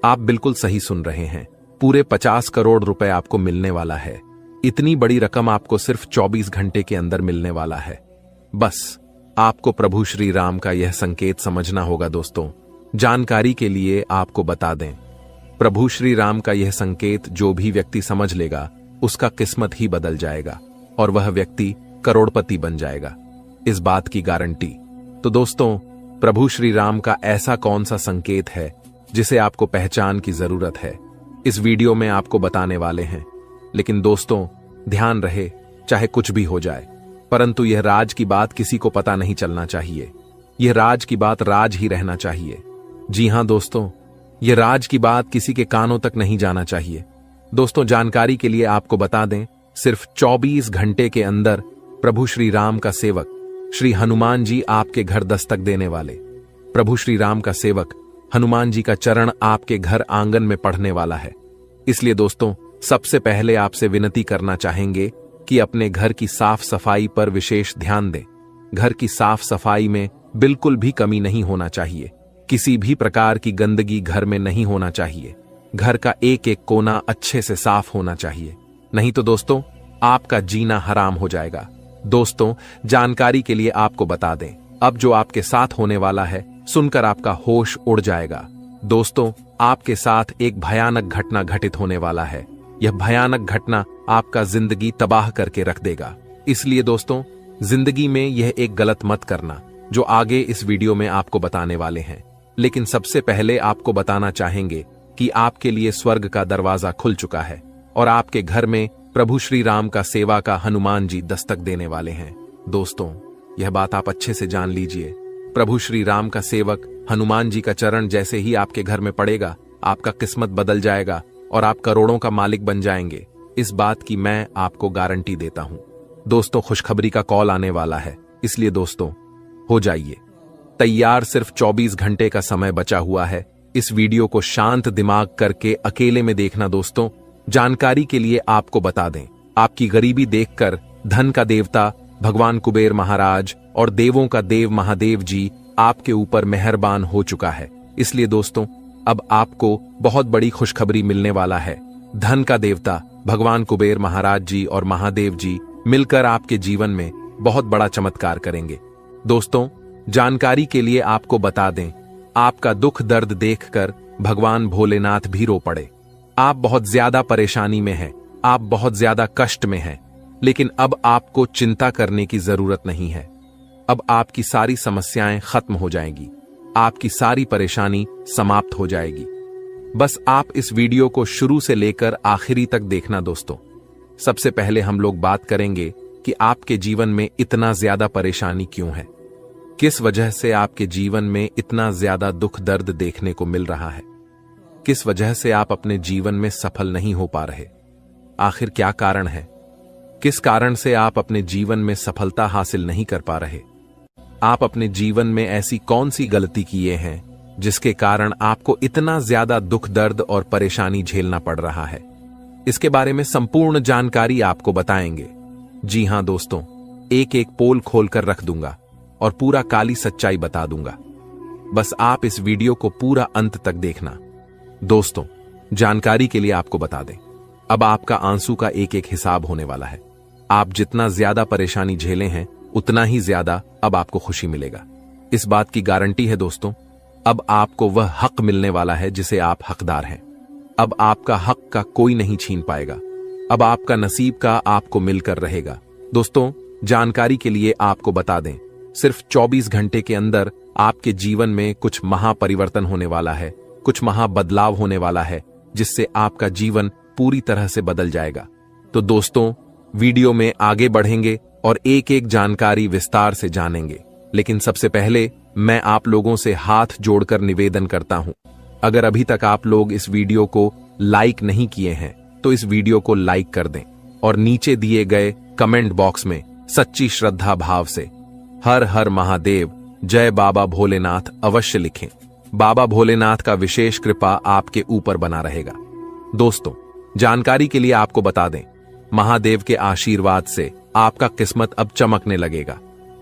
आप बिल्कुल सही सुन रहे हैं, पूरे 50 करोड़ रुपए आपको मिलने वाला है। इतनी बड़ी रकम आपको सिर्फ 24 घंटे के अंदर मिलने वाला है। बस आपको प्रभु श्री राम का यह संकेत समझना होगा। दोस्तों जानकारी के लिए आपको बता दें, प्रभु श्री राम का यह संकेत जो भी व्यक्ति समझ लेगा, उसका किस्मत ही बदल जाएगा और वह व्यक्ति करोड़पति बन जाएगा, इस बात की गारंटी। तो दोस्तों, प्रभु श्री राम का ऐसा कौन सा संकेत है जिसे आपको पहचान की जरूरत है, इस वीडियो में आपको बताने वाले हैं। लेकिन दोस्तों, ध्यान रहे, चाहे कुछ भी हो जाए, परंतु यह राज की बात किसी को पता नहीं चलना चाहिए। यह राज की बात राज ही रहना चाहिए। जी हां दोस्तों, यह राज की बात किसी के कानों तक नहीं जाना चाहिए। दोस्तों, जानकारी के लिए आपको बता दें, सिर्फ 24 घंटे के अंदर प्रभु श्री राम का सेवक श्री हनुमान जी आपके घर दस्तक देने वाले। प्रभु श्री राम का सेवक हनुमान जी का चरण आपके घर आंगन में पढ़ने वाला है। इसलिए दोस्तों, सबसे पहले आपसे विनती करना चाहेंगे कि अपने घर की साफ सफाई पर विशेष ध्यान दें। घर की साफ सफाई में बिल्कुल भी कमी नहीं होना चाहिए। किसी भी प्रकार की गंदगी घर में नहीं होना चाहिए। घर का एक एक कोना अच्छे से साफ होना चाहिए, नहीं तो दोस्तों आपका जीना हराम हो जाएगा। दोस्तों, जानकारी के लिए आपको बता दें, अब जो आपके साथ होने वाला है सुनकर आपका होश उड़ जाएगा। दोस्तों, आपके साथ एक भयानक घटना घटित होने वाला है। यह भयानक घटना आपका जिंदगी तबाह करके रख देगा। इसलिए दोस्तों, जिंदगी में यह एक गलत मत करना, जो आगे इस वीडियो में आपको बताने वाले हैं। लेकिन सबसे पहले आपको बताना चाहेंगे कि आपके लिए स्वर्ग का दरवाजा खुल चुका है और आपके घर में प्रभु श्री राम का सेवा का हनुमान जी दस्तक देने वाले हैं। दोस्तों, यह बात आप अच्छे से जान लीजिए। प्रभु श्री राम का सेवक हनुमान जी का चरण जैसे ही आपके घर में पड़ेगा, आपका किस्मत बदल जाएगा और आप करोड़ों का मालिक बन जाएंगे। इस बात की मैं आपको गारंटी देता हूं। दोस्तों, खुशखबरी का कॉल आने वाला है, इसलिए दोस्तों हो जाइए तैयार। सिर्फ 24 घंटे का समय बचा हुआ है। इस वीडियो को शांत दिमाग करके अकेले में देखना। दोस्तों, जानकारी के लिए आपको बता दें, आपकी गरीबी देखकर धन का देवता भगवान कुबेर महाराज और देवों का देव महादेव जी आपके ऊपर मेहरबान हो चुका है। इसलिए दोस्तों, अब आपको बहुत बड़ी खुशखबरी मिलने वाला है। धन का देवता भगवान कुबेर महाराज जी और महादेव जी मिलकर आपके जीवन में बहुत बड़ा चमत्कार करेंगे। दोस्तों, जानकारी के लिए आपको बता दें, आपका दुख दर्द देखकर भगवान भोलेनाथ भी रो पड़े। आप बहुत ज्यादा परेशानी में हैं, आप बहुत ज्यादा कष्ट में हैं, लेकिन अब आपको चिंता करने की जरूरत नहीं है। अब आपकी सारी समस्याएं खत्म हो जाएंगी, आपकी सारी परेशानी समाप्त हो जाएगी। बस आप इस वीडियो को शुरू से लेकर आखिरी तक देखना। दोस्तों, सबसे पहले हम लोग बात करेंगे कि आपके जीवन में इतना ज्यादा परेशानी क्यों है, किस वजह से आपके जीवन में इतना ज्यादा दुख दर्द देखने को मिल रहा है, किस वजह से आप अपने जीवन में सफल नहीं हो पा रहे, आखिर क्या कारण है, किस कारण से आप अपने जीवन में सफलता हासिल नहीं कर पा रहे, आप अपने जीवन में ऐसी कौन सी गलती किए हैं जिसके कारण आपको इतना ज्यादा दुख दर्द और परेशानी झेलना पड़ रहा है। इसके बारे में संपूर्ण जानकारी आपको बताएंगे। जी हां दोस्तों, एक एक पोल खोलकर रख दूंगा और पूरा काली सच्चाई बता दूंगा। बस आप इस वीडियो को पूरा अंत तक देखना। दोस्तों, जानकारी के लिए आपको बता दें, अब आपका आंसू का एक एक हिसाब होने वाला है। आप जितना ज्यादा परेशानी झेले हैं, उतना ही ज्यादा अब आपको खुशी मिलेगा। इस बात की गारंटी है दोस्तों, अब आपको वह हक मिलने वाला है जिसे आप हकदार हैं। अब आपका हक का कोई नहीं छीन पाएगा। अब आपका नसीब का आपको मिलकर रहेगा। दोस्तों, जानकारी के लिए आपको बता दें, सिर्फ 24 घंटे के अंदर आपके जीवन में कुछ महापरिवर्तन होने वाला है, कुछ महाबदलाव होने वाला है, जिससे आपका जीवन पूरी तरह से बदल जाएगा। तो दोस्तों, वीडियो में आगे बढ़ेंगे और एक एक जानकारी विस्तार से जानेंगे। लेकिन सबसे पहले मैं आप लोगों से हाथ जोड़कर निवेदन करता हूं, अगर अभी तक आप लोग इस वीडियो को लाइक नहीं किए हैं तो इस वीडियो को लाइक कर दें और नीचे दिए गए कमेंट बॉक्स में सच्ची श्रद्धा भाव से हर हर महादेव, जय बाबा भोलेनाथ अवश्य लिखें। बाबा भोलेनाथ का विशेष कृपा आपके ऊपर बना रहेगा। दोस्तों, जानकारी के लिए आपको बता दें, महादेव के आशीर्वाद से आपका किस्मत अब चमकने लगेगा।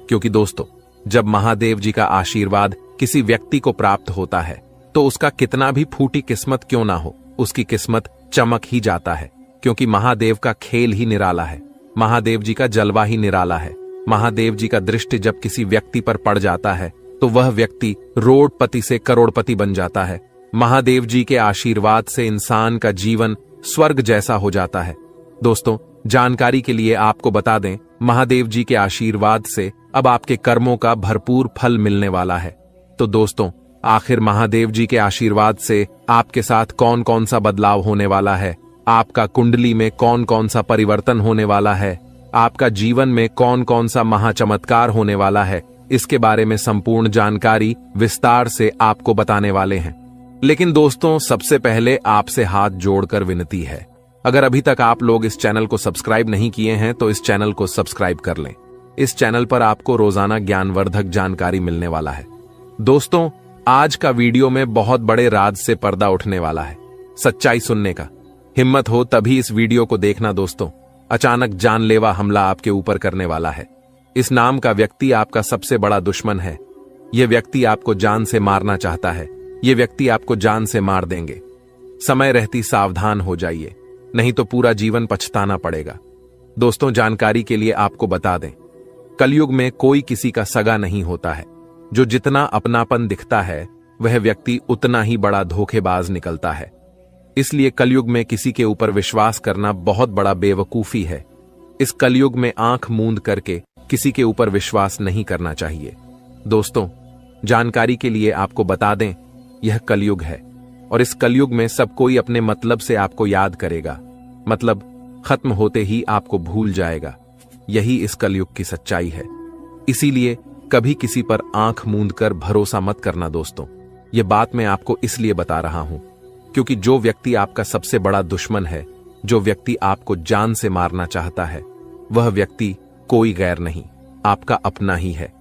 क्योंकि दोस्तों, जब महादेव जी का आशीर्वाद किसी व्यक्ति को प्राप्त होता है तो उसका कितना भी फूटी किस्मत क्यों ना हो, उसकी किस्मत चमक ही जाता है। क्योंकि महादेव का खेल ही निराला है, महादेव जी का जलवा ही निराला है। महादेव जी का दृष्टि जब किसी व्यक्ति पर पड़ जाता है तो वह व्यक्ति रोडपति से करोड़पति बन जाता है। महादेव जी के आशीर्वाद से इंसान का जीवन स्वर्ग जैसा हो जाता है। दोस्तों, जानकारी के लिए आपको बता दें, महादेव जी के आशीर्वाद से अब आपके कर्मों का भरपूर फल मिलने वाला है। तो दोस्तों, आखिर महादेव जी के आशीर्वाद से आपके साथ कौन कौन सा बदलाव होने वाला है, आपका कुंडली में कौन कौन सा परिवर्तन होने वाला है, आपका जीवन में कौन कौन सा महाचमत्कार होने वाला है, इसके बारे में संपूर्ण जानकारी विस्तार से आपको बताने वाले हैं। लेकिन दोस्तों, सबसे पहले आपसे हाथ जोड़कर विनती है, अगर अभी तक आप लोग इस चैनल को सब्सक्राइब नहीं किए हैं तो इस चैनल को सब्सक्राइब कर लें। इस चैनल पर आपको रोजाना ज्ञानवर्धक जानकारी मिलने वाला है। दोस्तों, आज का वीडियो में बहुत बड़े राज से पर्दा उठने वाला है, सच्चाई सुनने का। हिम्मत हो तभी इस वीडियो को देखना दोस्तों। अचानक जानलेवा हमला आपके ऊपर करने वाला है। इस नाम का व्यक्ति आपका सबसे बड़ा दुश्मन है। यह व्यक्ति आपको जान से मारना चाहता है। यह व्यक्ति आपको जान से मार देंगे। समय रहती सावधान हो जाइए, नहीं तो पूरा जीवन पछताना पड़ेगा। दोस्तों, जानकारी के लिए आपको बता दें, कलयुग में कोई किसी का सगा नहीं होता है। जो जितना अपनापन दिखता है वह व्यक्ति उतना ही बड़ा धोखेबाज निकलता है। इसलिए कलयुग में किसी के ऊपर विश्वास करना बहुत बड़ा बेवकूफी है। इस कलयुग में आंख मूंद करके किसी के ऊपर विश्वास नहीं करना चाहिए। दोस्तों, जानकारी के लिए आपको बता दें, यह कलयुग है और इस कलयुग में सब कोई अपने मतलब से आपको याद करेगा, मतलब खत्म होते ही आपको भूल जाएगा। यही इस कलयुग की सच्चाई है। इसीलिए कभी किसी पर आंख मूंद कर भरोसा मत करना दोस्तों। यह बात मैं आपको इसलिए बता रहा हूं क्योंकि जो व्यक्ति आपका सबसे बड़ा दुश्मन है, जो व्यक्ति आपको जान से मारना चाहता है, वह व्यक्ति कोई गैर नहीं, आपका अपना ही है।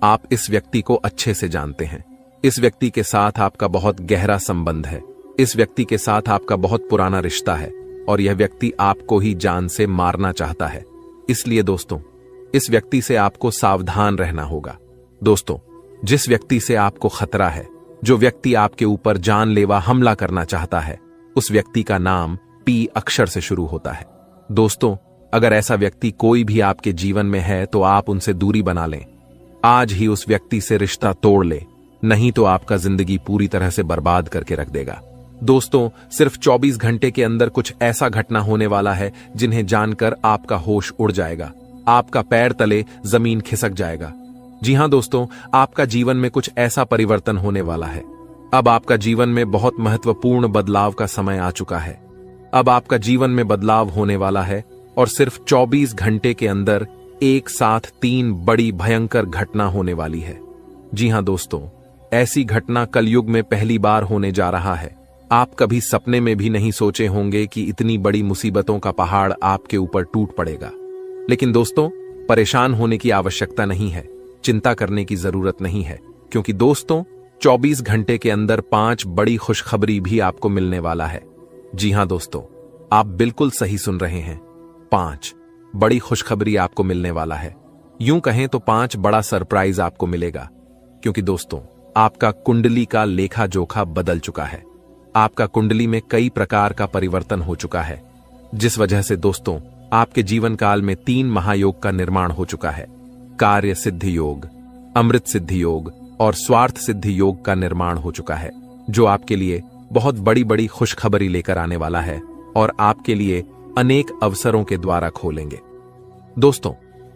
आप इस व्यक्ति को अच्छे से जानते हैं। इस व्यक्ति के साथ आपका बहुत गहरा संबंध है। इस व्यक्ति के साथ आपका बहुत पुराना रिश्ता है और यह व्यक्ति आपको ही जान से मारना चाहता है। इसलिए दोस्तों, इस व्यक्ति से आपको सावधान रहना होगा। दोस्तों, जिस व्यक्ति से आपको खतरा है, जो व्यक्ति आपके ऊपर जानलेवा हमला करना चाहता है, उस व्यक्ति का नाम पी अक्षर से शुरू होता है। दोस्तों, अगर ऐसा व्यक्ति कोई भी आपके जीवन में है तो आप उनसे दूरी बना लें। आज ही उस व्यक्ति से रिश्ता तोड़ ले, नहीं तो आपका जिंदगी पूरी तरह से बर्बाद करके रख देगा। दोस्तों, सिर्फ 24 घंटे के अंदर कुछ ऐसा घटना होने वाला है जिन्हें जानकर आपका होश उड़ जाएगा, आपका पैर तले जमीन खिसक जाएगा। जी हां दोस्तों, आपका जीवन में कुछ ऐसा परिवर्तन होने वाला है। अब आपका जीवन में बहुत महत्वपूर्ण बदलाव का समय आ चुका है। अब आपका जीवन में बदलाव होने वाला है और सिर्फ 24 घंटे के अंदर एक साथ 3 बड़ी भयंकर घटना होने वाली है। जी हां दोस्तों, ऐसी घटना कलयुग में पहली बार होने जा रहा है। आप कभी सपने में भी नहीं सोचे होंगे कि इतनी बड़ी मुसीबतों का पहाड़ आपके ऊपर टूट पड़ेगा। लेकिन दोस्तों, परेशान होने की आवश्यकता नहीं है, चिंता करने की जरूरत नहीं है, क्योंकि दोस्तों 24 घंटे के अंदर 5 बड़ी खुशखबरी भी आपको मिलने वाला है। जी हां दोस्तों, आप बिल्कुल सही सुन रहे हैं, 5 बड़ी खुशखबरी आपको मिलने वाला है। यूं कहें तो 5 बड़ा सरप्राइज आपको मिलेगा, क्योंकि दोस्तों आपका कुंडली का लेखा जोखा बदल चुका है। आपका कुंडली में कई प्रकार का परिवर्तन हो चुका है, जिस वजह से दोस्तों आपके जीवन काल में 3 महायोग का निर्माण हो चुका है। कार्य सिद्धि योग, अमृत सिद्धि योग और स्वार्थ सिद्धि योग का निर्माण हो चुका है, जो आपके लिए बहुत बड़ी बड़ी खुशखबरी लेकर आने वाला है और आपके लिए अनेक अवसरों के द्वारा खोलेंगे। दोस्तों,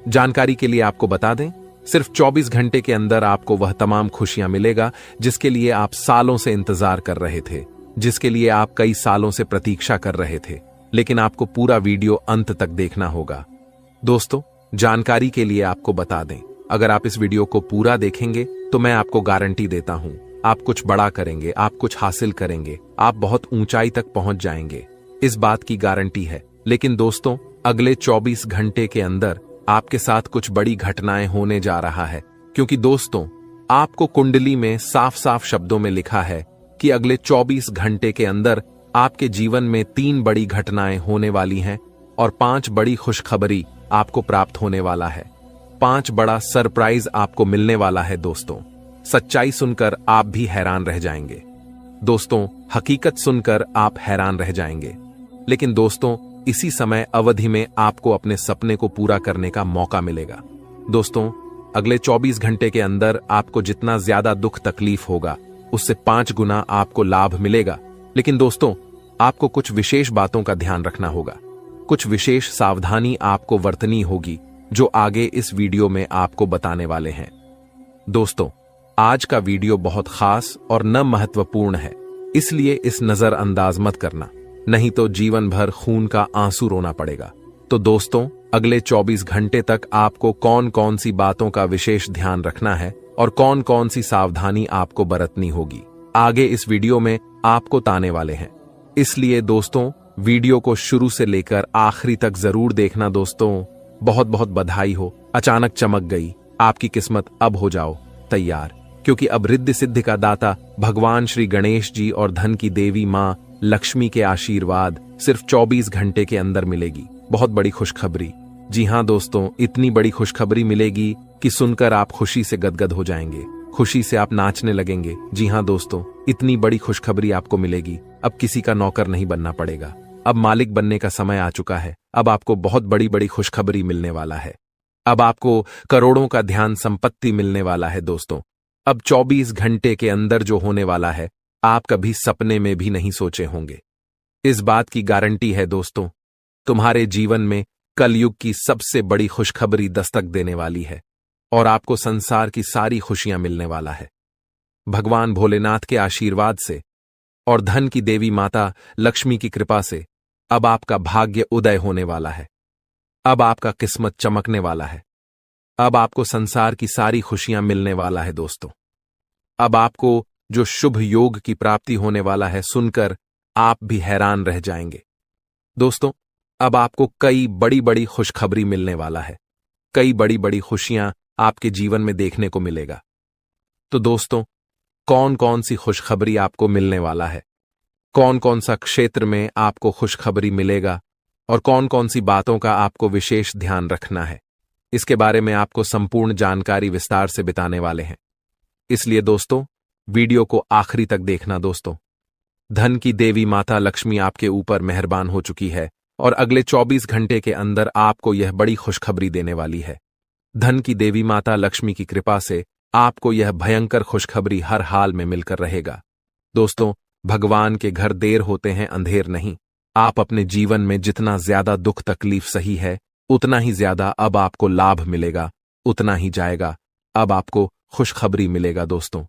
जानकारी के लिए आपको बता दें, सिर्फ 24 घंटे के अंदर आपको वह तमाम खुशियां मिलेगा जिसके लिए आप सालों से इंतजार कर रहे थे, जिसके लिए आप कई सालों से प्रतीक्षा कर रहे थे। लेकिन आपको पूरा वीडियो अंत तक देखना होगा। दोस्तों, जानकारी के लिए आपको बता दें, अगर आप इस वीडियो को पूरा देखेंगे तो मैं आपको गारंटी देता हूं, आप कुछ बड़ा करेंगे, आप कुछ हासिल करेंगे, आप बहुत ऊंचाई तक पहुंच जाएंगे। इस बात की गारंटी है। लेकिन दोस्तों, अगले 24 घंटे के अंदर आपके साथ कुछ बड़ी घटनाएं होने जा रहा है, क्योंकि दोस्तों आपको कुंडली में साफ साफ शब्दों में लिखा है कि अगले 24 घंटे के अंदर आपके जीवन में 3 बड़ी घटनाएं होने वाली हैं और 5 बड़ी खुशखबरी आपको प्राप्त होने वाला है। 5 बड़ा सरप्राइज आपको मिलने वाला है। दोस्तों, सच्चाई सुनकर आप भी हैरान रह जाएंगे। दोस्तों, हकीकत सुनकर आप हैरान रह जाएंगे। लेकिन दोस्तों, इसी समय अवधि में आपको अपने सपने को पूरा करने का मौका मिलेगा। दोस्तों, अगले 24 घंटे के अंदर आपको जितना ज्यादा दुख तकलीफ होगा, उससे 5 गुना आपको लाभ मिलेगा। लेकिन दोस्तों, आपको कुछ विशेष बातों का ध्यान रखना होगा। कुछ विशेष सावधानी आपको बरतनी होगी जो आगे इस वीडियो में आपको बताने वाले हैं। दोस्तों, आज का वीडियो बहुत खास और न महत्वपूर्ण है, इसलिए इस नजरअंदाज मत करना, नहीं तो जीवन भर खून का आंसू रोना पड़ेगा। तो दोस्तों, अगले 24 घंटे तक आपको कौन कौन सी बातों का विशेष ध्यान रखना है और कौन कौन सी सावधानी आपको बरतनी होगी, आगे इस वीडियो में आपको ताने वाले हैं। इसलिए दोस्तों, वीडियो को शुरू से लेकर आखिरी तक जरूर देखना। दोस्तों, बहुत बहुत बधाई हो, अचानक चमक गई आपकी किस्मत। अब हो जाओ तैयार, क्योंकि अब रिद्धि सिद्धि का दाता भगवान श्री गणेश जी और धन की देवी मां लक्ष्मी के आशीर्वाद सिर्फ 24 घंटे के अंदर मिलेगी। बहुत बड़ी खुशखबरी। जी हां दोस्तों, इतनी बड़ी खुशखबरी मिलेगी कि सुनकर आप खुशी से गदगद हो जाएंगे, खुशी से आप नाचने लगेंगे। जी हां दोस्तों, इतनी बड़ी खुशखबरी आपको मिलेगी। अब किसी का नौकर नहीं बनना पड़ेगा, अब मालिक बनने का समय आ चुका है। अब आपको बहुत बड़ी बड़ी खुशखबरी मिलने वाला है। अब आपको करोड़ों का ध्यान संपत्ति मिलने वाला है। दोस्तों, अब 24 घंटे के अंदर जो होने वाला है, आप कभी सपने में भी नहीं सोचे होंगे। इस बात की गारंटी है दोस्तों, तुम्हारे जीवन में कलयुग की सबसे बड़ी खुशखबरी दस्तक देने वाली है और आपको संसार की सारी खुशियां मिलने वाला है। भगवान भोलेनाथ के आशीर्वाद से और धन की देवी माता लक्ष्मी की कृपा से अब आपका भाग्य उदय होने वाला है। अब आपका किस्मत चमकने वाला है। अब आपको संसार की सारी खुशियां मिलने वाला है। दोस्तों, अब आपको जो शुभ योग की प्राप्ति होने वाला है, सुनकर आप भी हैरान रह जाएंगे। दोस्तों, अब आपको कई बड़ी बड़ी खुशखबरी मिलने वाला है। कई बड़ी बड़ी खुशियां आपके जीवन में देखने को मिलेगा। तो दोस्तों, कौन कौन सी खुशखबरी आपको मिलने वाला है, कौन कौन सा क्षेत्र में आपको खुशखबरी मिलेगा और कौन कौन सी बातों का आपको विशेष ध्यान रखना है, इसके बारे में आपको संपूर्ण जानकारी विस्तार से बताने वाले हैं। इसलिए दोस्तों, वीडियो को आखिरी तक देखना। दोस्तों, धन की देवी माता लक्ष्मी आपके ऊपर मेहरबान हो चुकी है और अगले 24 घंटे के अंदर आपको यह बड़ी खुशखबरी देने वाली है। धन की देवी माता लक्ष्मी की कृपा से आपको यह भयंकर खुशखबरी हर हाल में मिलकर रहेगा। दोस्तों, भगवान के घर देर होते हैं, अंधेर नहीं। आप अपने जीवन में जितना ज्यादा दुख तकलीफ सही है, उतना ही ज्यादा अब आपको लाभ मिलेगा, उतना ही जाएगा। अब आपको खुशखबरी मिलेगा। दोस्तों,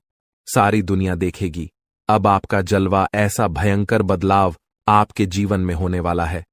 सारी दुनिया देखेगी। अब आपका जलवा, ऐसा भयंकर बदलाव आपके जीवन में होने वाला है।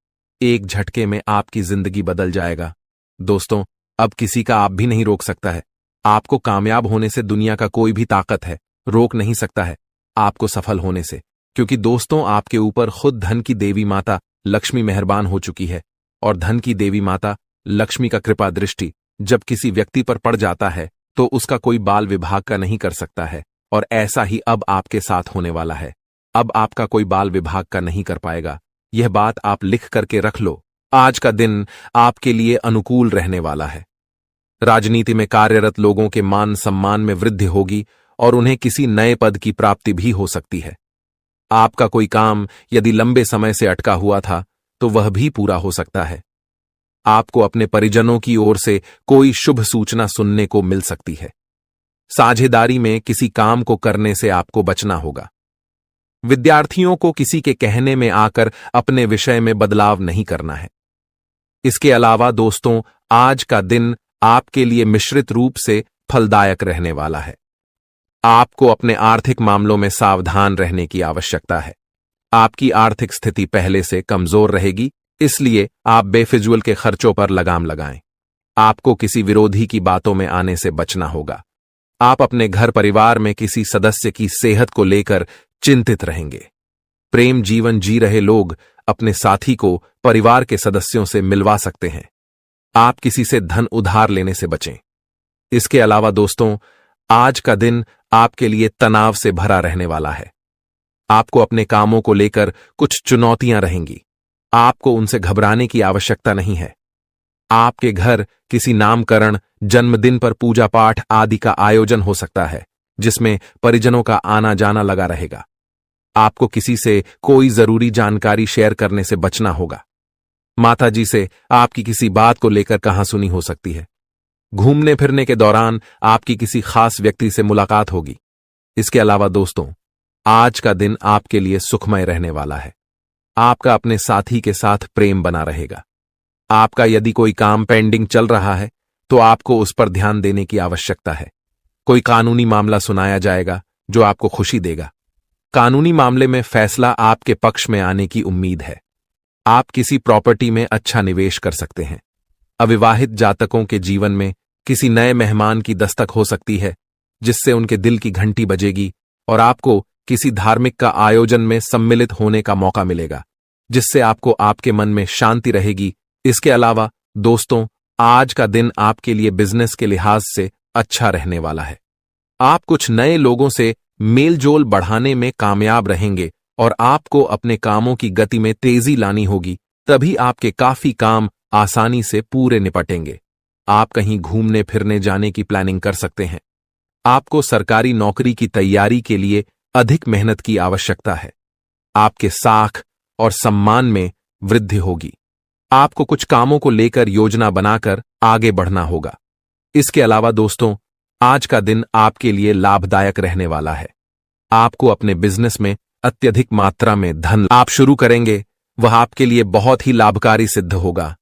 एक झटके में आपकी जिंदगी बदल जाएगा। दोस्तों, अब किसी का आप भी नहीं रोक सकता है। आपको कामयाब होने से दुनिया का कोई भी ताकत है रोक नहीं सकता है आपको सफल होने से, क्योंकि दोस्तों, आपके ऊपर खुद धन की देवी माता लक्ष्मी मेहरबान हो चुकी है। और धन की देवी माता लक्ष्मी का कृपा दृष्टि जब किसी व्यक्ति पर पड़ जाता है तो उसका कोई बाल विभाग का नहीं कर सकता है, और ऐसा ही अब आपके साथ होने वाला है। अब आपका कोई बाल विभाग का नहीं कर पाएगा। यह बात आप लिख करके रख लो। आज का दिन आपके लिए अनुकूल रहने वाला है। राजनीति में कार्यरत लोगों के मान सम्मान में वृद्धि होगी और उन्हें किसी नए पद की प्राप्ति भी हो सकती है। आपका कोई काम यदि लंबे समय से अटका हुआ था तो वह भी पूरा हो सकता है। आपको अपने परिजनों की ओर से कोई शुभ सूचना सुनने को मिल सकती है। साझेदारी में किसी काम को करने से आपको बचना होगा। विद्यार्थियों को किसी के कहने में आकर अपने विषय में बदलाव नहीं करना है। इसके अलावा दोस्तों, आज का दिन आपके लिए मिश्रित रूप से फलदायक रहने वाला है। आपको अपने आर्थिक मामलों में सावधान रहने की आवश्यकता है। आपकी आर्थिक स्थिति पहले से कमजोर रहेगी, इसलिए आप बेफिजूल के खर्चों पर लगाम लगाएं। आपको किसी विरोधी की बातों में आने से बचना होगा। आप अपने घर परिवार में किसी सदस्य की सेहत को लेकर चिंतित रहेंगे। प्रेम जीवन जी रहे लोग अपने साथी को परिवार के सदस्यों से मिलवा सकते हैं। आप किसी से धन उधार लेने से बचें। इसके अलावा दोस्तों, आज का दिन आपके लिए तनाव से भरा रहने वाला है। आपको अपने कामों को लेकर कुछ चुनौतियां रहेंगी। आपको उनसे घबराने की आवश्यकता नहीं है। आपके घर किसी नामकरण, जन्मदिन पर पूजा पाठ आदि का आयोजन हो सकता है, जिसमें परिजनों का आना जाना लगा रहेगा। आपको किसी से कोई जरूरी जानकारी शेयर करने से बचना होगा। माताजी से आपकी किसी बात को लेकर कहासुनी हो सकती है। घूमने फिरने के दौरान आपकी किसी खास व्यक्ति से मुलाकात होगी। इसके अलावा दोस्तों, आज का दिन आपके लिए सुखमय रहने वाला है। आपका अपने साथी के साथ प्रेम बना रहेगा। आपका यदि कोई काम पेंडिंग चल रहा है तो आपको उस पर ध्यान देने की आवश्यकता है। कोई कानूनी मामला सुनाया जाएगा जो आपको खुशी देगा। कानूनी मामले में फैसला आपके पक्ष में आने की उम्मीद है। आप किसी प्रॉपर्टी में अच्छा निवेश कर सकते हैं। अविवाहित जातकों के जीवन में किसी नए मेहमान की दस्तक हो सकती है जिससे उनके दिल की घंटी बजेगी और आपको किसी धार्मिक का आयोजन में सम्मिलित होने का मौका मिलेगा जिससे आपको आपके मन में शांति रहेगी। इसके अलावा दोस्तों, आज का दिन आपके लिए बिजनेस के लिहाज से अच्छा रहने वाला है। आप कुछ नए लोगों से मेलजोल बढ़ाने में कामयाब रहेंगे और आपको अपने कामों की गति में तेजी लानी होगी, तभी आपके काफी काम आसानी से पूरे निपटेंगे। आप कहीं घूमने फिरने जाने की प्लानिंग कर सकते हैं। आपको सरकारी नौकरी की तैयारी के लिए अधिक मेहनत की आवश्यकता है। आपके साख और सम्मान में वृद्धि होगी। आपको कुछ कामों को लेकर योजना बनाकर आगे बढ़ना होगा। इसके अलावा दोस्तों, आज का दिन आपके लिए लाभदायक रहने वाला है। आपको अपने बिजनेस में अत्यधिक मात्रा में धन आप शुरू करेंगे, वह आपके लिए बहुत ही लाभकारी सिद्ध होगा।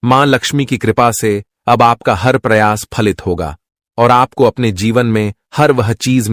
मां लक्ष्मी की कृपा से अब आपका हर प्रयास फलित होगा और आपको अपने जीवन में हर वह चीज